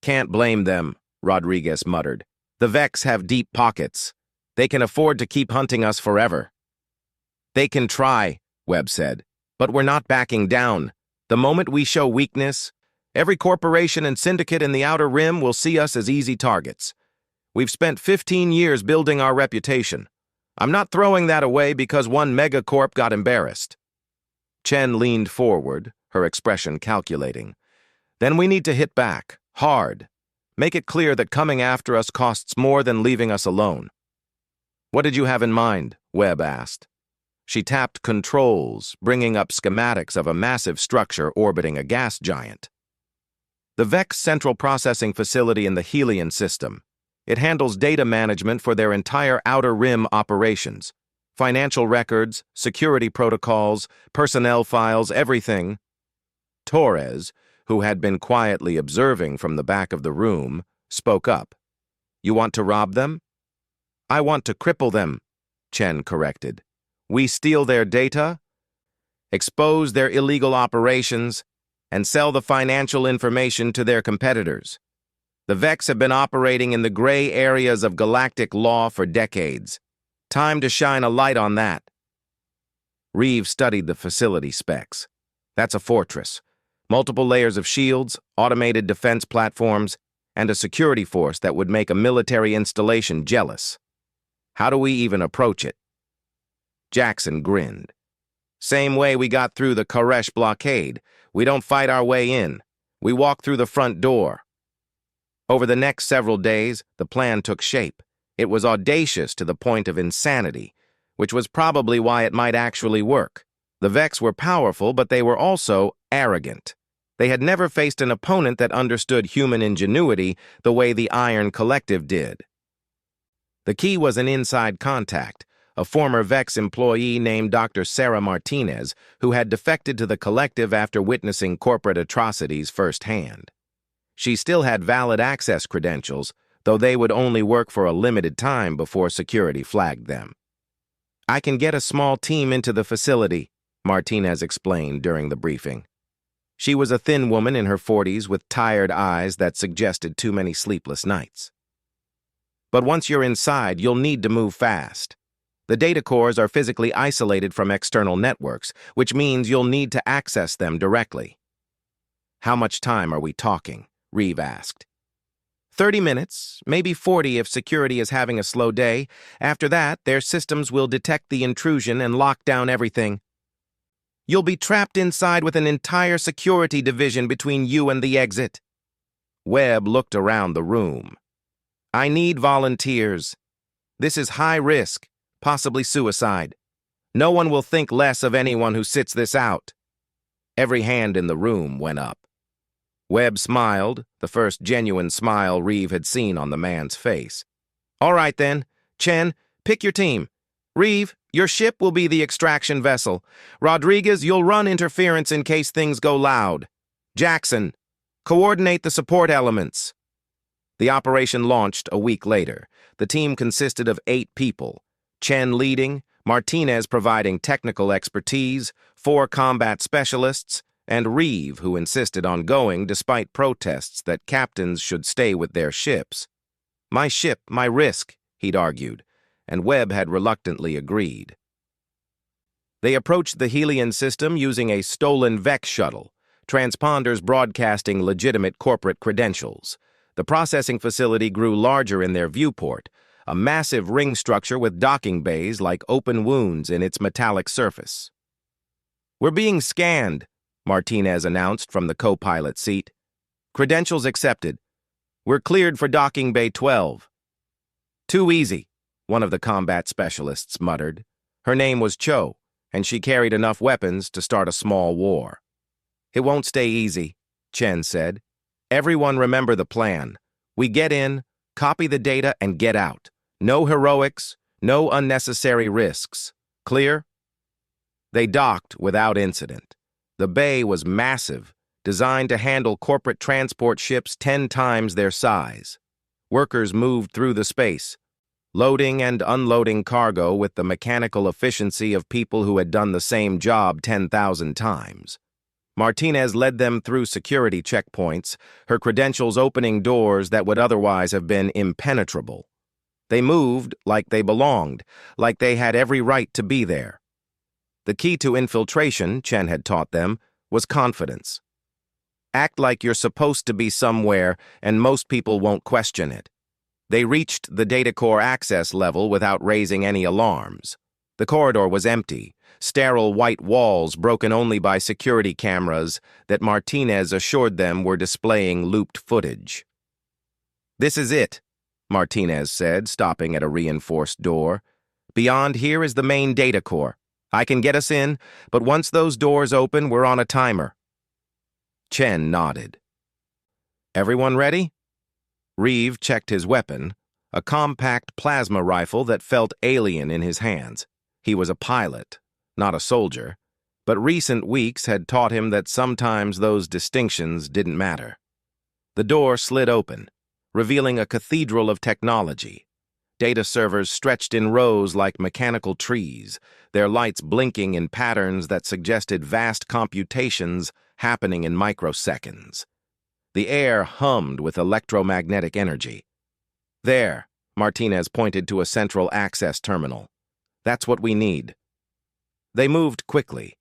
"Can't blame them," Rodriguez muttered. "The Vex have deep pockets. They can afford to keep hunting us forever." "They can try," Webb said, "but we're not backing down. The moment we show weakness, every corporation and syndicate in the Outer Rim will see us as easy targets. We've spent 15 years building our reputation. I'm not throwing that away because one megacorp got embarrassed." Chen leaned forward, her expression calculating. "Then we need to hit back, hard. Make it clear that coming after us costs more than leaving us alone." "What did you have in mind?" Webb asked. She tapped controls, bringing up schematics of a massive structure orbiting a gas giant. "The Vex Central Processing Facility in the Helion system. It handles data management for their entire Outer Rim operations. Financial records, security protocols, personnel files, everything." Torres, who had been quietly observing from the back of the room, spoke up. "You want to rob them?" "I want to cripple them," Chen corrected. "We steal their data, expose their illegal operations, and sell the financial information to their competitors. The Vex have been operating in the gray areas of galactic law for decades. Time to shine a light on that." Reeve studied the facility specs. "That's a fortress. Multiple layers of shields, automated defense platforms, and a security force that would make a military installation jealous. How do we even approach it?" Jackson grinned. "Same way we got through the Koresh blockade. We don't fight our way in. We walk through the front door." Over the next several days, the plan took shape. It was audacious to the point of insanity, which was probably why it might actually work. The Vex were powerful, but they were also arrogant. They had never faced an opponent that understood human ingenuity the way the Iron Collective did. The key was an inside contact, a former Vex employee named Dr. Sarah Martinez, who had defected to the Collective after witnessing corporate atrocities firsthand. She still had valid access credentials, though they would only work for a limited time before security flagged them. "I can get a small team into the facility," Martinez explained during the briefing. She was a thin woman in her 40s with tired eyes that suggested too many sleepless nights. "But once you're inside, you'll need to move fast. The data cores are physically isolated from external networks, which means you'll need to access them directly." "How much time are we talking?" Reeve asked. 30 minutes, maybe 40 if security is having a slow day. After that, their systems will detect the intrusion and lock down everything. You'll be trapped inside with an entire security division between you and the exit." Webb looked around the room. "I need volunteers. This is high risk, possibly suicide. No one will think less of anyone who sits this out." Every hand in the room went up. Webb smiled, the first genuine smile Reeve had seen on the man's face. "All right then. Chen, pick your team. Reeve, your ship will be the extraction vessel. Rodriguez, you'll run interference in case things go loud. Jackson, coordinate the support elements." The operation launched a week later. The team consisted of 8 people, Chen leading, Martinez providing technical expertise, 4 combat specialists, and Reeve, who insisted on going despite protests that captains should stay with their ships. My ship, my risk, he'd argued, and Webb had reluctantly agreed. They approached the Helion system using a stolen Vex shuttle, transponders broadcasting legitimate corporate credentials. The processing facility grew larger in their viewport, a massive ring structure with docking bays like open wounds in its metallic surface. "We're being scanned," Martinez announced from the co-pilot seat. "Credentials accepted. We're cleared for docking bay 12. "Too easy," one of the combat specialists muttered. Her name was Cho, and she carried enough weapons to start a small war. "It won't stay easy," Chen said. "Everyone remember the plan. We get in, copy the data, and get out. No heroics, no unnecessary risks. Clear?" They docked without incident. The bay was massive, designed to handle corporate transport ships 10 times their size. Workers moved through the space, loading and unloading cargo with the mechanical efficiency of people who had done the same job 10,000 times. Martinez led them through security checkpoints, her credentials opening doors that would otherwise have been impenetrable. They moved like they belonged, like they had every right to be there. The key to infiltration, Chen had taught them, was confidence. Act like you're supposed to be somewhere, and most people won't question it. They reached the data core access level without raising any alarms. The corridor was empty, sterile white walls broken only by security cameras that Martinez assured them were displaying looped footage. "This is it," Martinez said, stopping at a reinforced door. "Beyond here is the main data core. I can get us in, but once those doors open, we're on a timer." Chen nodded. "Everyone ready?" Reeve checked his weapon, a compact plasma rifle that felt alien in his hands. He was a pilot, not a soldier, but recent weeks had taught him that sometimes those distinctions didn't matter. The door slid open, revealing a cathedral of technology. Data servers stretched in rows like mechanical trees, their lights blinking in patterns that suggested vast computations happening in microseconds. The air hummed with electromagnetic energy. "There," Martinez pointed to a central access terminal. "That's what we need." They moved quickly,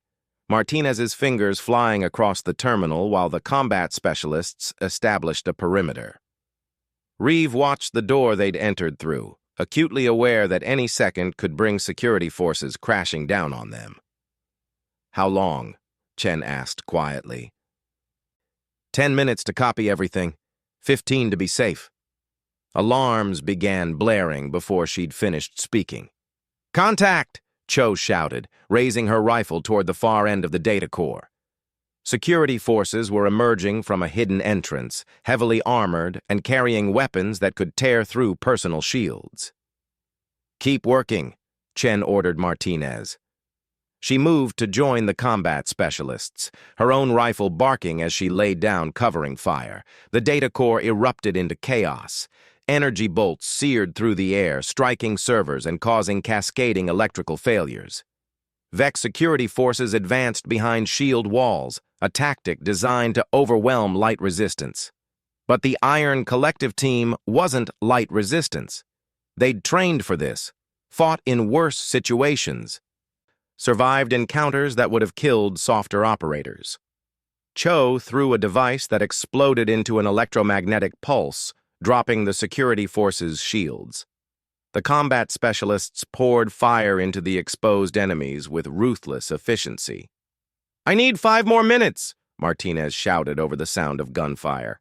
Martinez's fingers flying across the terminal while the combat specialists established a perimeter. Reeve watched the door they'd entered through, acutely aware that any second could bring security forces crashing down on them. "How long?" Chen asked quietly. 10 minutes to copy everything, 15 to be safe." Alarms began blaring before she'd finished speaking. "Contact!" Cho shouted, raising her rifle toward the far end of the data core. Security forces were emerging from a hidden entrance, heavily armored and carrying weapons that could tear through personal shields. "Keep working," Chen ordered Martinez. She moved to join the combat specialists, her own rifle barking as she laid down covering fire. The data core erupted into chaos. Energy bolts seared through the air, striking servers and causing cascading electrical failures. Vex security forces advanced behind shield walls, a tactic designed to overwhelm light resistance. But the Iron Collective team wasn't light resistance. They'd trained for this, fought in worse situations, survived encounters that would have killed softer operators. Cho threw a device that exploded into an electromagnetic pulse, dropping the security forces' shields. The combat specialists poured fire into the exposed enemies with ruthless efficiency. "I need 5 more minutes," Martinez shouted over the sound of gunfire.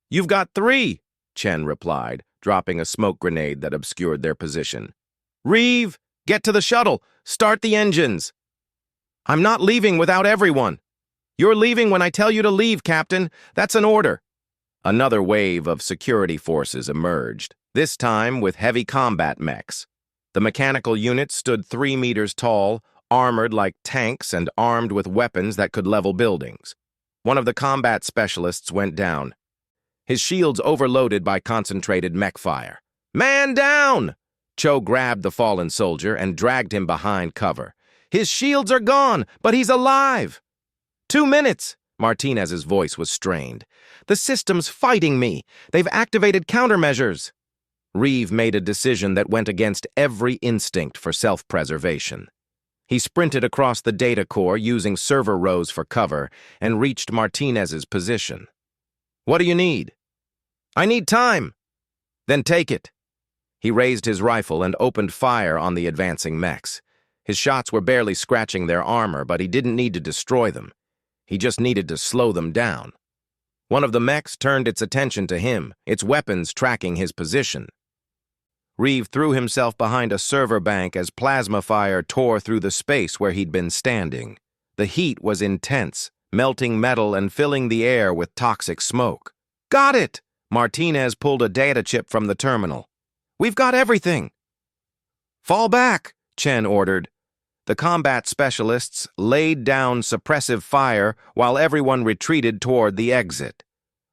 "You've got 3, Chen replied, dropping a smoke grenade that obscured their position. "Reeve, get to the shuttle! Start the engines!" "I'm not leaving without everyone." "You're leaving when I tell you to leave, Captain. That's an order." Another wave of security forces emerged, this time with heavy combat mechs. The mechanical units stood 3 meters tall, armored like tanks and armed with weapons that could level buildings. One of the combat specialists went down, his shields overloaded by concentrated mech fire. "Man down!" Cho grabbed the fallen soldier and dragged him behind cover. "His shields are gone, but he's alive!" 2 minutes! Martinez's voice was strained. "The system's fighting me. They've activated countermeasures." Reeve made a decision that went against every instinct for self-preservation. He sprinted across the data core using server rows for cover and reached Martinez's position. "What do you need?" "I need time." "Then take it." He raised his rifle and opened fire on the advancing mechs. His shots were barely scratching their armor, but he didn't need to destroy them. He just needed to slow them down. One of the mechs turned its attention to him, its weapons tracking his position. Reeve threw himself behind a server bank as plasma fire tore through the space where he'd been standing. The heat was intense, melting metal and filling the air with toxic smoke. "Got it!" Martinez pulled a data chip from the terminal. "We've got everything." "Fall back," Chen ordered. The combat specialists laid down suppressive fire while everyone retreated toward the exit.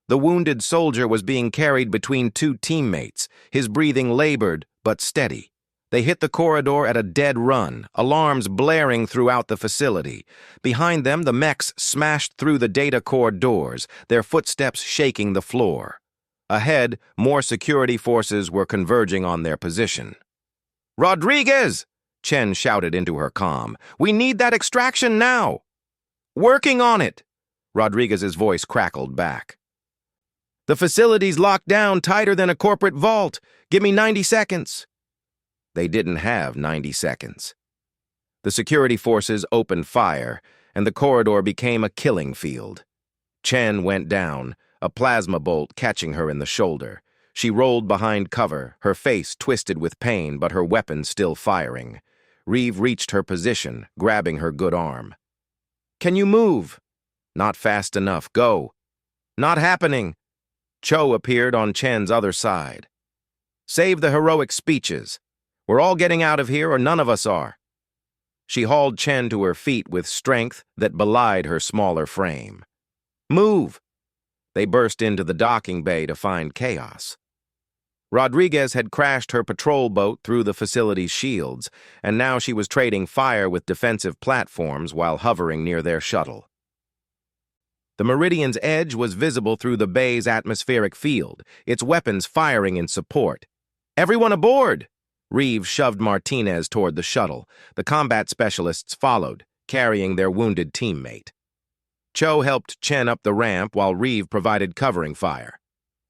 The wounded soldier was being carried between two teammates, his breathing labored but steady. They hit the corridor at a dead run, alarms blaring throughout the facility. Behind them, the mechs smashed through the data core doors, their footsteps shaking the floor. Ahead, more security forces were converging on their position. "Rodriguez!" Chen shouted into her comm. "We need that extraction now!" "Working on it!" Rodriguez's voice crackled back. "The facility's locked down tighter than a corporate vault. Give me 90 seconds. They didn't have 90 seconds. The security forces opened fire, and the corridor became a killing field. Chen went down, a plasma bolt catching her in the shoulder. She rolled behind cover, her face twisted with pain, but her weapon still firing. Reeve reached her position, grabbing her good arm. "Can you move?" "Not fast enough. Go." "Not happening." Cho appeared on Chen's other side. "Save the heroic speeches. We're all getting out of here, or none of us are." She hauled Chen to her feet with strength that belied her smaller frame. "Move!" They burst into the docking bay to find chaos. Rodriguez had crashed her patrol boat through the facility's shields, and now she was trading fire with defensive platforms while hovering near their shuttle. The Meridian's edge was visible through the bay's atmospheric field, its weapons firing in support. "Everyone aboard!" Reeve shoved Martinez toward the shuttle. The combat specialists followed, carrying their wounded teammate. Cho helped Chen up the ramp while Reeve provided covering fire.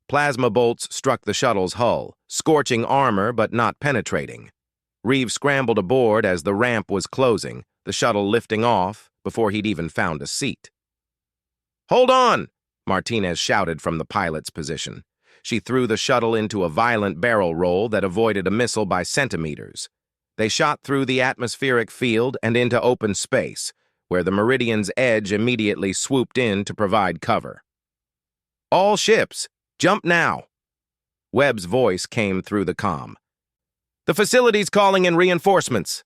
Plasma bolts struck the shuttle's hull, scorching armor but not penetrating. Reeve scrambled aboard as the ramp was closing, the shuttle lifting off before he'd even found a seat. "Hold on!" Martinez shouted from the pilot's position. She threw the shuttle into a violent barrel roll that avoided a missile by centimeters. They shot through the atmospheric field and into open space, where the Meridian's edge immediately swooped in to provide cover. "All ships, jump now!" Webb's voice came through the comm. "The facility's calling in reinforcements."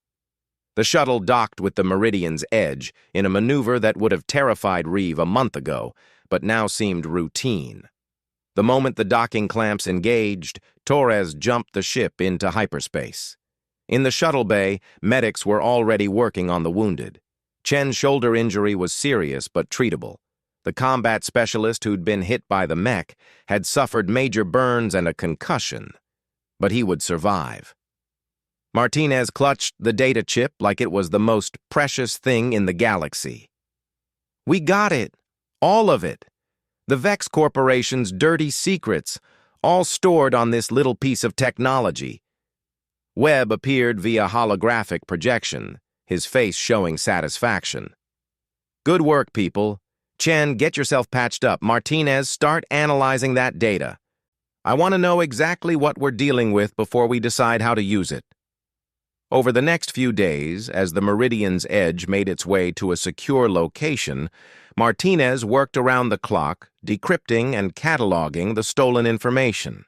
The shuttle docked with the Meridian's edge in a maneuver that would have terrified Reeve a month ago, but now seemed routine. The moment the docking clamps engaged, Torres jumped the ship into hyperspace. In the shuttle bay, medics were already working on the wounded. Chen's shoulder injury was serious but treatable. The combat specialist who'd been hit by the mech had suffered major burns and a concussion, but he would survive. Martinez clutched the data chip like it was the most precious thing in the galaxy. "We got it. All of it. The Vex Corporation's dirty secrets, all stored on this little piece of technology." Webb appeared via holographic projection, his face showing satisfaction. "Good work, people. Chen, get yourself patched up. Martinez, start analyzing that data. I want to know exactly what we're dealing with before we decide how to use it." Over the next few days, as the Meridian's edge made its way to a secure location, Martinez worked around the clock, decrypting and cataloging the stolen information.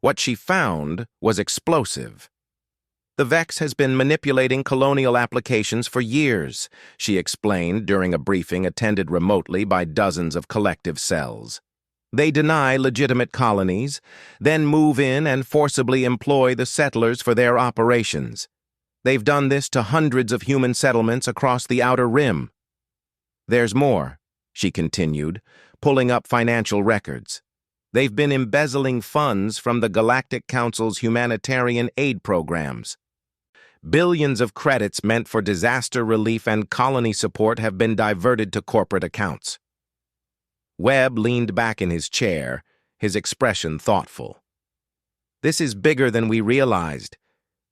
What she found was explosive. "The Vex has been manipulating colonial applications for years," she explained during a briefing attended remotely by dozens of collective cells. "They deny legitimate colonies, then move in and forcibly employ the settlers for their operations. They've done this to hundreds of human settlements across the Outer Rim. There's more," she continued, pulling up financial records. They've been embezzling funds from the Galactic Council's humanitarian aid programs. Billions of credits meant for disaster relief and colony support have been diverted to corporate accounts. Webb leaned back in his chair, his expression thoughtful. This is bigger than we realized.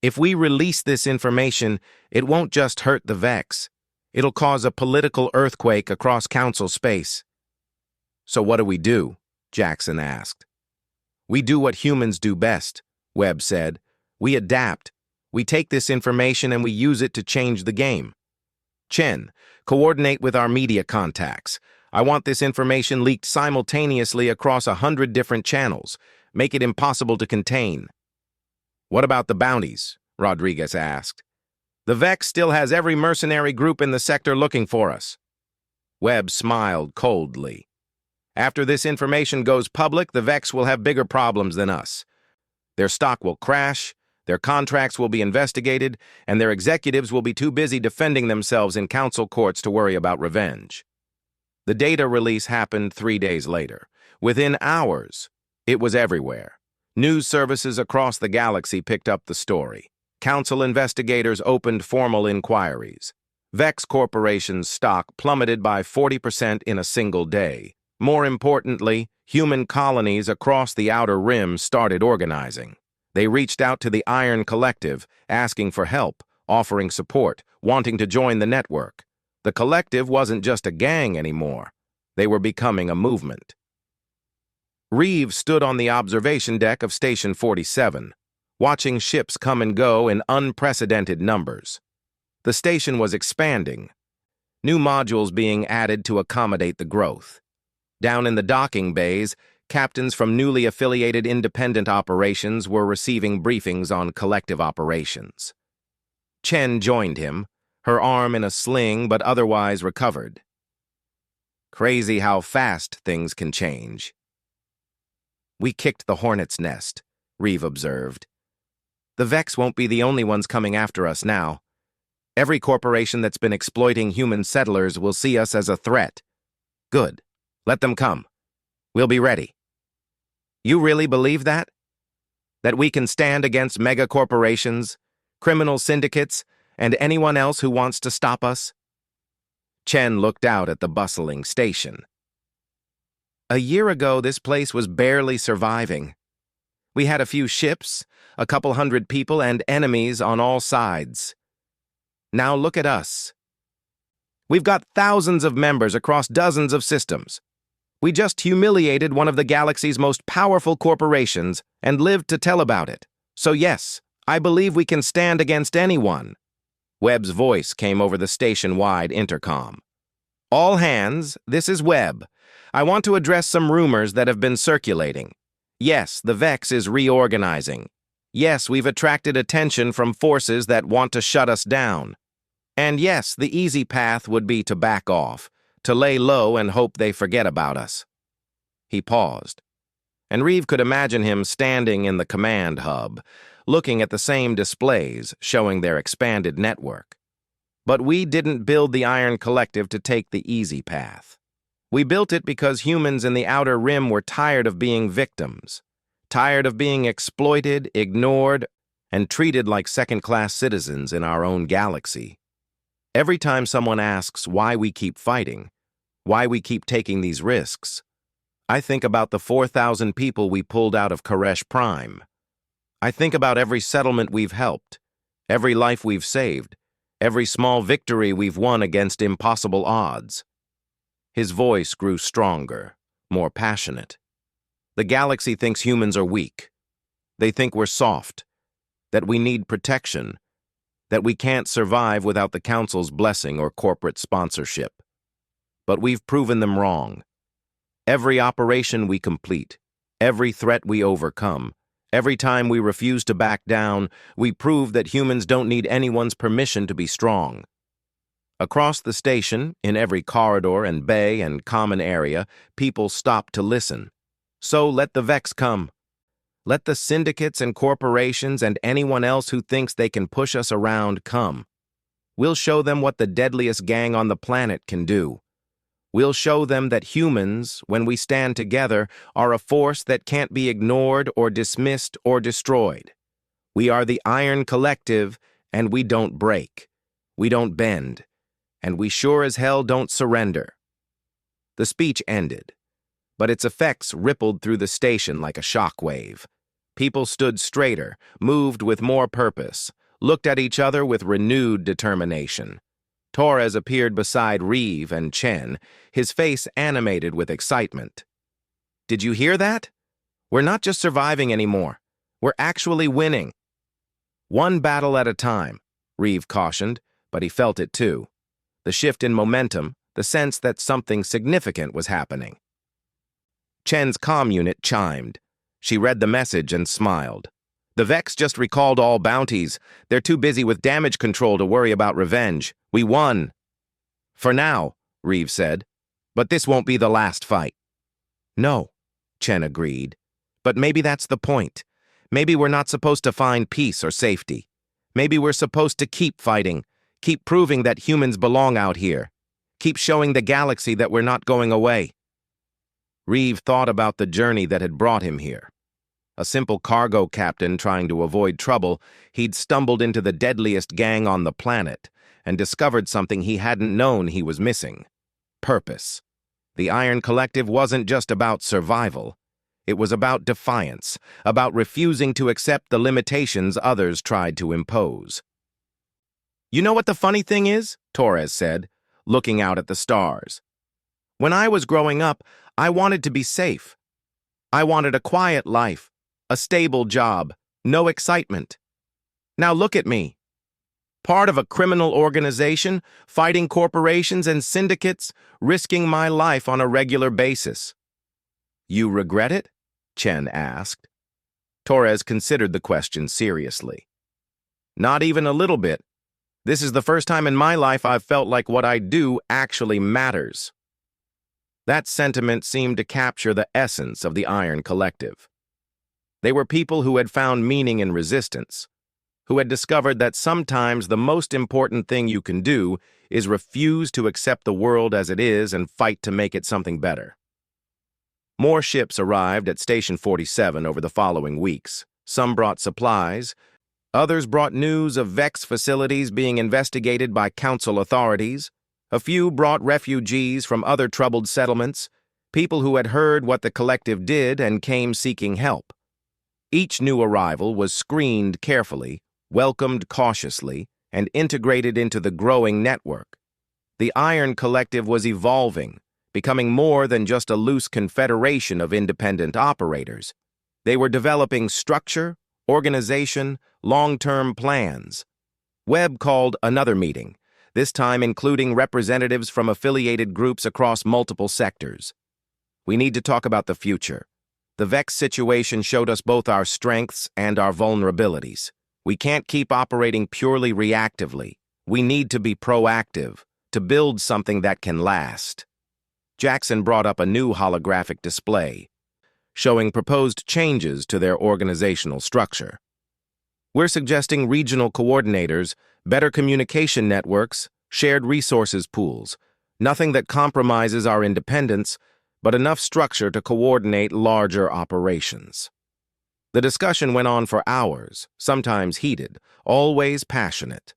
If we release this information, it won't just hurt the Vex. It'll cause a political earthquake across Council space. So what do? Jackson asked. We do what humans do best, Webb said. We adapt. We take this information and we use it to change the game. Chen, coordinate with our media contacts. I want this information leaked simultaneously across 100 different channels. Make it impossible to contain. What about the bounties? Rodriguez asked. The Vex still has every mercenary group in the sector looking for us. Webb smiled coldly. After this information goes public, the Vex will have bigger problems than us. Their stock will crash, their contracts will be investigated, and their executives will be too busy defending themselves in council courts to worry about revenge. The data release happened 3 days later. Within hours, it was everywhere. News services across the galaxy picked up the story. Council investigators opened formal inquiries. Vex Corporation's stock plummeted by 40% in a single day. More importantly, human colonies across the Outer Rim started organizing. They reached out to the Iron Collective, asking for help, offering support, wanting to join the network. The collective wasn't just a gang anymore. They were becoming a movement. Reeve stood on the observation deck of Station 47, watching ships come and go in unprecedented numbers. The station was expanding, new modules being added to accommodate the growth. Down in the docking bays, captains from newly affiliated independent operations were receiving briefings on collective operations. Chen joined him, her arm in a sling but otherwise recovered. Crazy how fast things can change. We kicked the hornet's nest, Reeve observed. The Vex won't be the only ones coming after us now. Every corporation that's been exploiting human settlers will see us as a threat. Good. Let them come. We'll be ready. You really believe that? That we can stand against mega corporations, criminal syndicates, and anyone else who wants to stop us? Chen looked out at the bustling station. A year ago, this place was barely surviving. We had a few ships, a couple hundred people, and enemies on all sides. Now look at us. We've got thousands of members across dozens of systems. We just humiliated one of the galaxy's most powerful corporations and lived to tell about it. So yes, I believe we can stand against anyone. Webb's voice came over the station-wide intercom. All hands, this is Webb. I want to address some rumors that have been circulating. Yes, the Vex is reorganizing. Yes, we've attracted attention from forces that want to shut us down. And yes, the easy path would be to back off, to lay low and hope they forget about us. He paused, and Reeve could imagine him standing in the command hub, looking at the same displays showing their expanded network. But we didn't build the Iron Collective to take the easy path. We built it because humans in the Outer Rim were tired of being victims, tired of being exploited, ignored, and treated like second-class citizens in our own galaxy. Every time someone asks why we keep fighting, why we keep taking these risks, I think about the 4,000 people we pulled out of Koresh Prime. I think about every settlement we've helped, every life we've saved, every small victory we've won against impossible odds. His voice grew stronger, more passionate. The galaxy thinks humans are weak. They think we're soft, that we need protection, that we can't survive without the Council's blessing or corporate sponsorship. But we've proven them wrong. Every operation we complete, every threat we overcome, every time we refuse to back down, we prove that humans don't need anyone's permission to be strong. Across the station, in every corridor and bay and common area, people stop to listen. So let the Vex come. Let the syndicates and corporations and anyone else who thinks they can push us around come. We'll show them what the deadliest gang on the planet can do. We'll show them that humans, when we stand together, are a force that can't be ignored or dismissed or destroyed. We are the Iron Collective, and we don't break. We don't bend. And we sure as hell don't surrender. The speech ended, but its effects rippled through the station like a shockwave. People stood straighter, moved with more purpose, looked at each other with renewed determination. Torres appeared beside Reeve and Chen, his face animated with excitement. "Did you hear that? We're not just surviving anymore. We're actually winning." "One battle at a time," Reeve cautioned, but he felt it too. The shift in momentum, the sense that something significant was happening. Chen's comm unit chimed. She read the message and smiled. "The Vex just recalled all bounties. They're too busy with damage control to worry about revenge. We won." "For now," Reeve said. "But this won't be the last fight." "No," Chen agreed. "But maybe that's the point. Maybe we're not supposed to find peace or safety. Maybe we're supposed to keep fighting, keep proving that humans belong out here, keep showing the galaxy that we're not going away." Reeve thought about the journey that had brought him here. A simple cargo captain trying to avoid trouble, he'd stumbled into the deadliest gang on the planet and discovered something he hadn't known he was missing: purpose. The Iron Collective wasn't just about survival. It was about defiance, about refusing to accept the limitations others tried to impose. "You know what the funny thing is?" Torres said, looking out at the stars. "When I was growing up, I wanted to be safe. I wanted a quiet life, a stable job, no excitement. Now look at me. Part of a criminal organization, fighting corporations and syndicates, risking my life on a regular basis." "You regret it?" Chen asked. Torres considered the question seriously. "Not even a little bit. This is the first time in my life I've felt like what I do actually matters." That sentiment seemed to capture the essence of the Iron Collective. They were people who had found meaning in resistance, who had discovered that sometimes the most important thing you can do is refuse to accept the world as it is and fight to make it something better. More ships arrived at Station 47 over the following weeks. Some brought supplies. Others brought news of Vex facilities being investigated by council authorities. A few brought refugees from other troubled settlements, people who had heard what the collective did and came seeking help. Each new arrival was screened carefully, welcomed cautiously, and integrated into the growing network. The Iron Collective was evolving, becoming more than just a loose confederation of independent operators. They were developing structure, organization, long-term plans. Webb called another meeting, this time including representatives from affiliated groups across multiple sectors. "We need to talk about the future. The Vex situation showed us both our strengths and our vulnerabilities. We can't keep operating purely reactively. We need to be proactive, to build something that can last." Jackson brought up a new holographic display, showing proposed changes to their organizational structure. "We're suggesting regional coordinators, better communication networks, shared resources pools, nothing that compromises our independence, but enough structure to coordinate larger operations." The discussion went on for hours, sometimes heated, always passionate.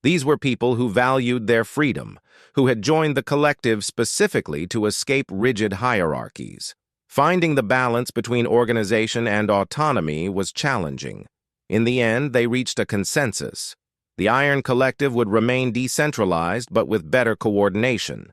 These were people who valued their freedom, who had joined the collective specifically to escape rigid hierarchies. Finding the balance between organization and autonomy was challenging. In the end, they reached a consensus. The Iron Collective would remain decentralized but with better coordination.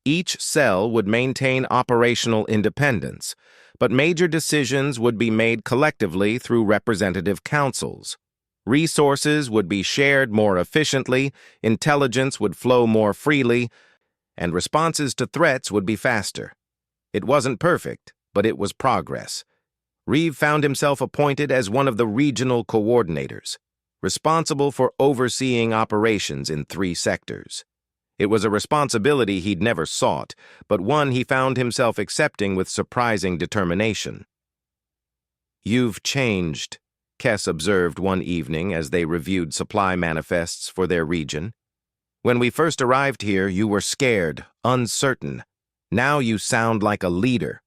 Each cell would maintain operational independence, but major decisions would be made collectively through representative councils. Resources would be shared more efficiently, intelligence would flow more freely, and responses to threats would be faster. It wasn't perfect, but it was progress. Reeve found himself appointed as one of the regional coordinators, responsible for overseeing operations in 3 sectors. It was a responsibility he'd never sought, but one he found himself accepting with surprising determination. "You've changed," Kess observed one evening as they reviewed supply manifests for their region. "When we first arrived here, you were scared, uncertain. Now you sound like a leader.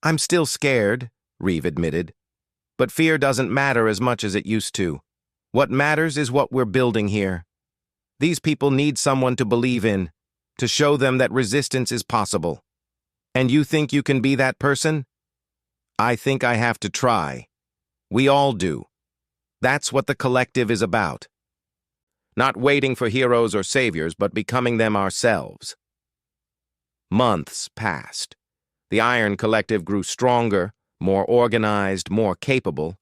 I'm still scared, Reeve admitted. But fear doesn't matter as much as it used to. What matters is what we're building here. These people need someone to believe in, to show them that resistance is possible. And you think you can be that person? I think I have to try. We all do. That's what the collective is about. Not waiting for heroes or saviors, but becoming them ourselves. Months passed. The Iron Collective grew stronger, more organized, more capable.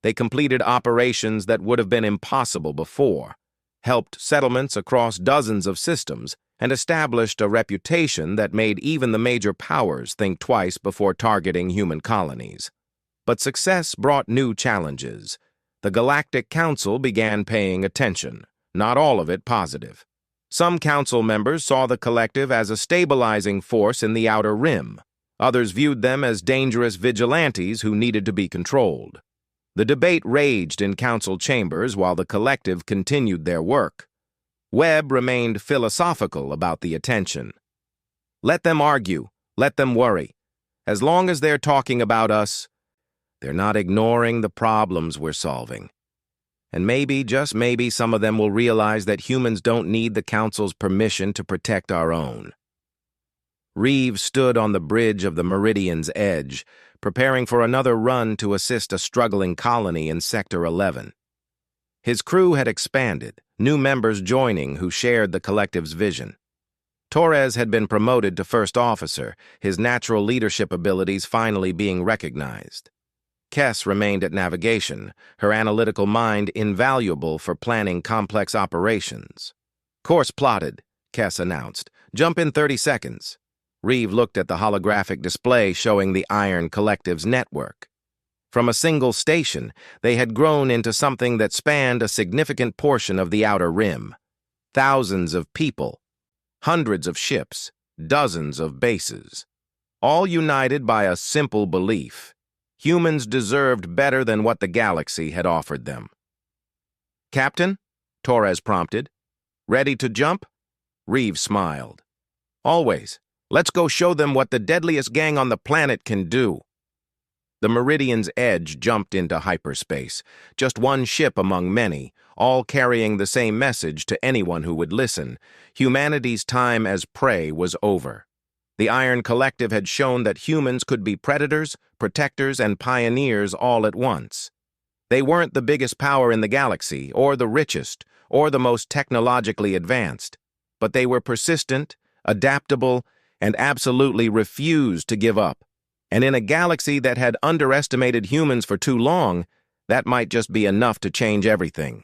They completed operations that would have been impossible before, helped settlements across dozens of systems, and established a reputation that made even the major powers think twice before targeting human colonies. But success brought new challenges. The Galactic Council began paying attention, not all of it positive. Some council members saw the collective as a stabilizing force in the Outer Rim. Others viewed them as dangerous vigilantes who needed to be controlled. The debate raged in council chambers while the collective continued their work. Webb remained philosophical about the attention. Let them argue, let them worry. As long as they're talking about us, they're not ignoring the problems we're solving. And maybe, just maybe, some of them will realize that humans don't need the Council's permission to protect our own. Reeve stood on the bridge of the Meridian's edge, preparing for another run to assist a struggling colony in Sector 11. His crew had expanded, new members joining who shared the collective's vision. Torres had been promoted to first officer, his natural leadership abilities finally being recognized. Kess remained at navigation, her analytical mind invaluable for planning complex operations. Course plotted, Kess announced. Jump in 30 seconds. Reeve looked at the holographic display showing the Iron Collective's network. From a single station, they had grown into something that spanned a significant portion of the Outer Rim. Thousands of people, hundreds of ships, dozens of bases, all united by a simple belief. Humans deserved better than what the galaxy had offered them. Captain? Torres prompted. Ready to jump? Reeve smiled. Always. Let's go show them what the deadliest gang on the planet can do. The Meridian's edge jumped into hyperspace, just one ship among many, all carrying the same message to anyone who would listen. Humanity's time as prey was over. The Iron Collective had shown that humans could be predators, protectors, and pioneers all at once. They weren't the biggest power in the galaxy, or the richest, or the most technologically advanced, but they were persistent, adaptable, and absolutely refused to give up. And in a galaxy that had underestimated humans for too long, that might just be enough to change everything.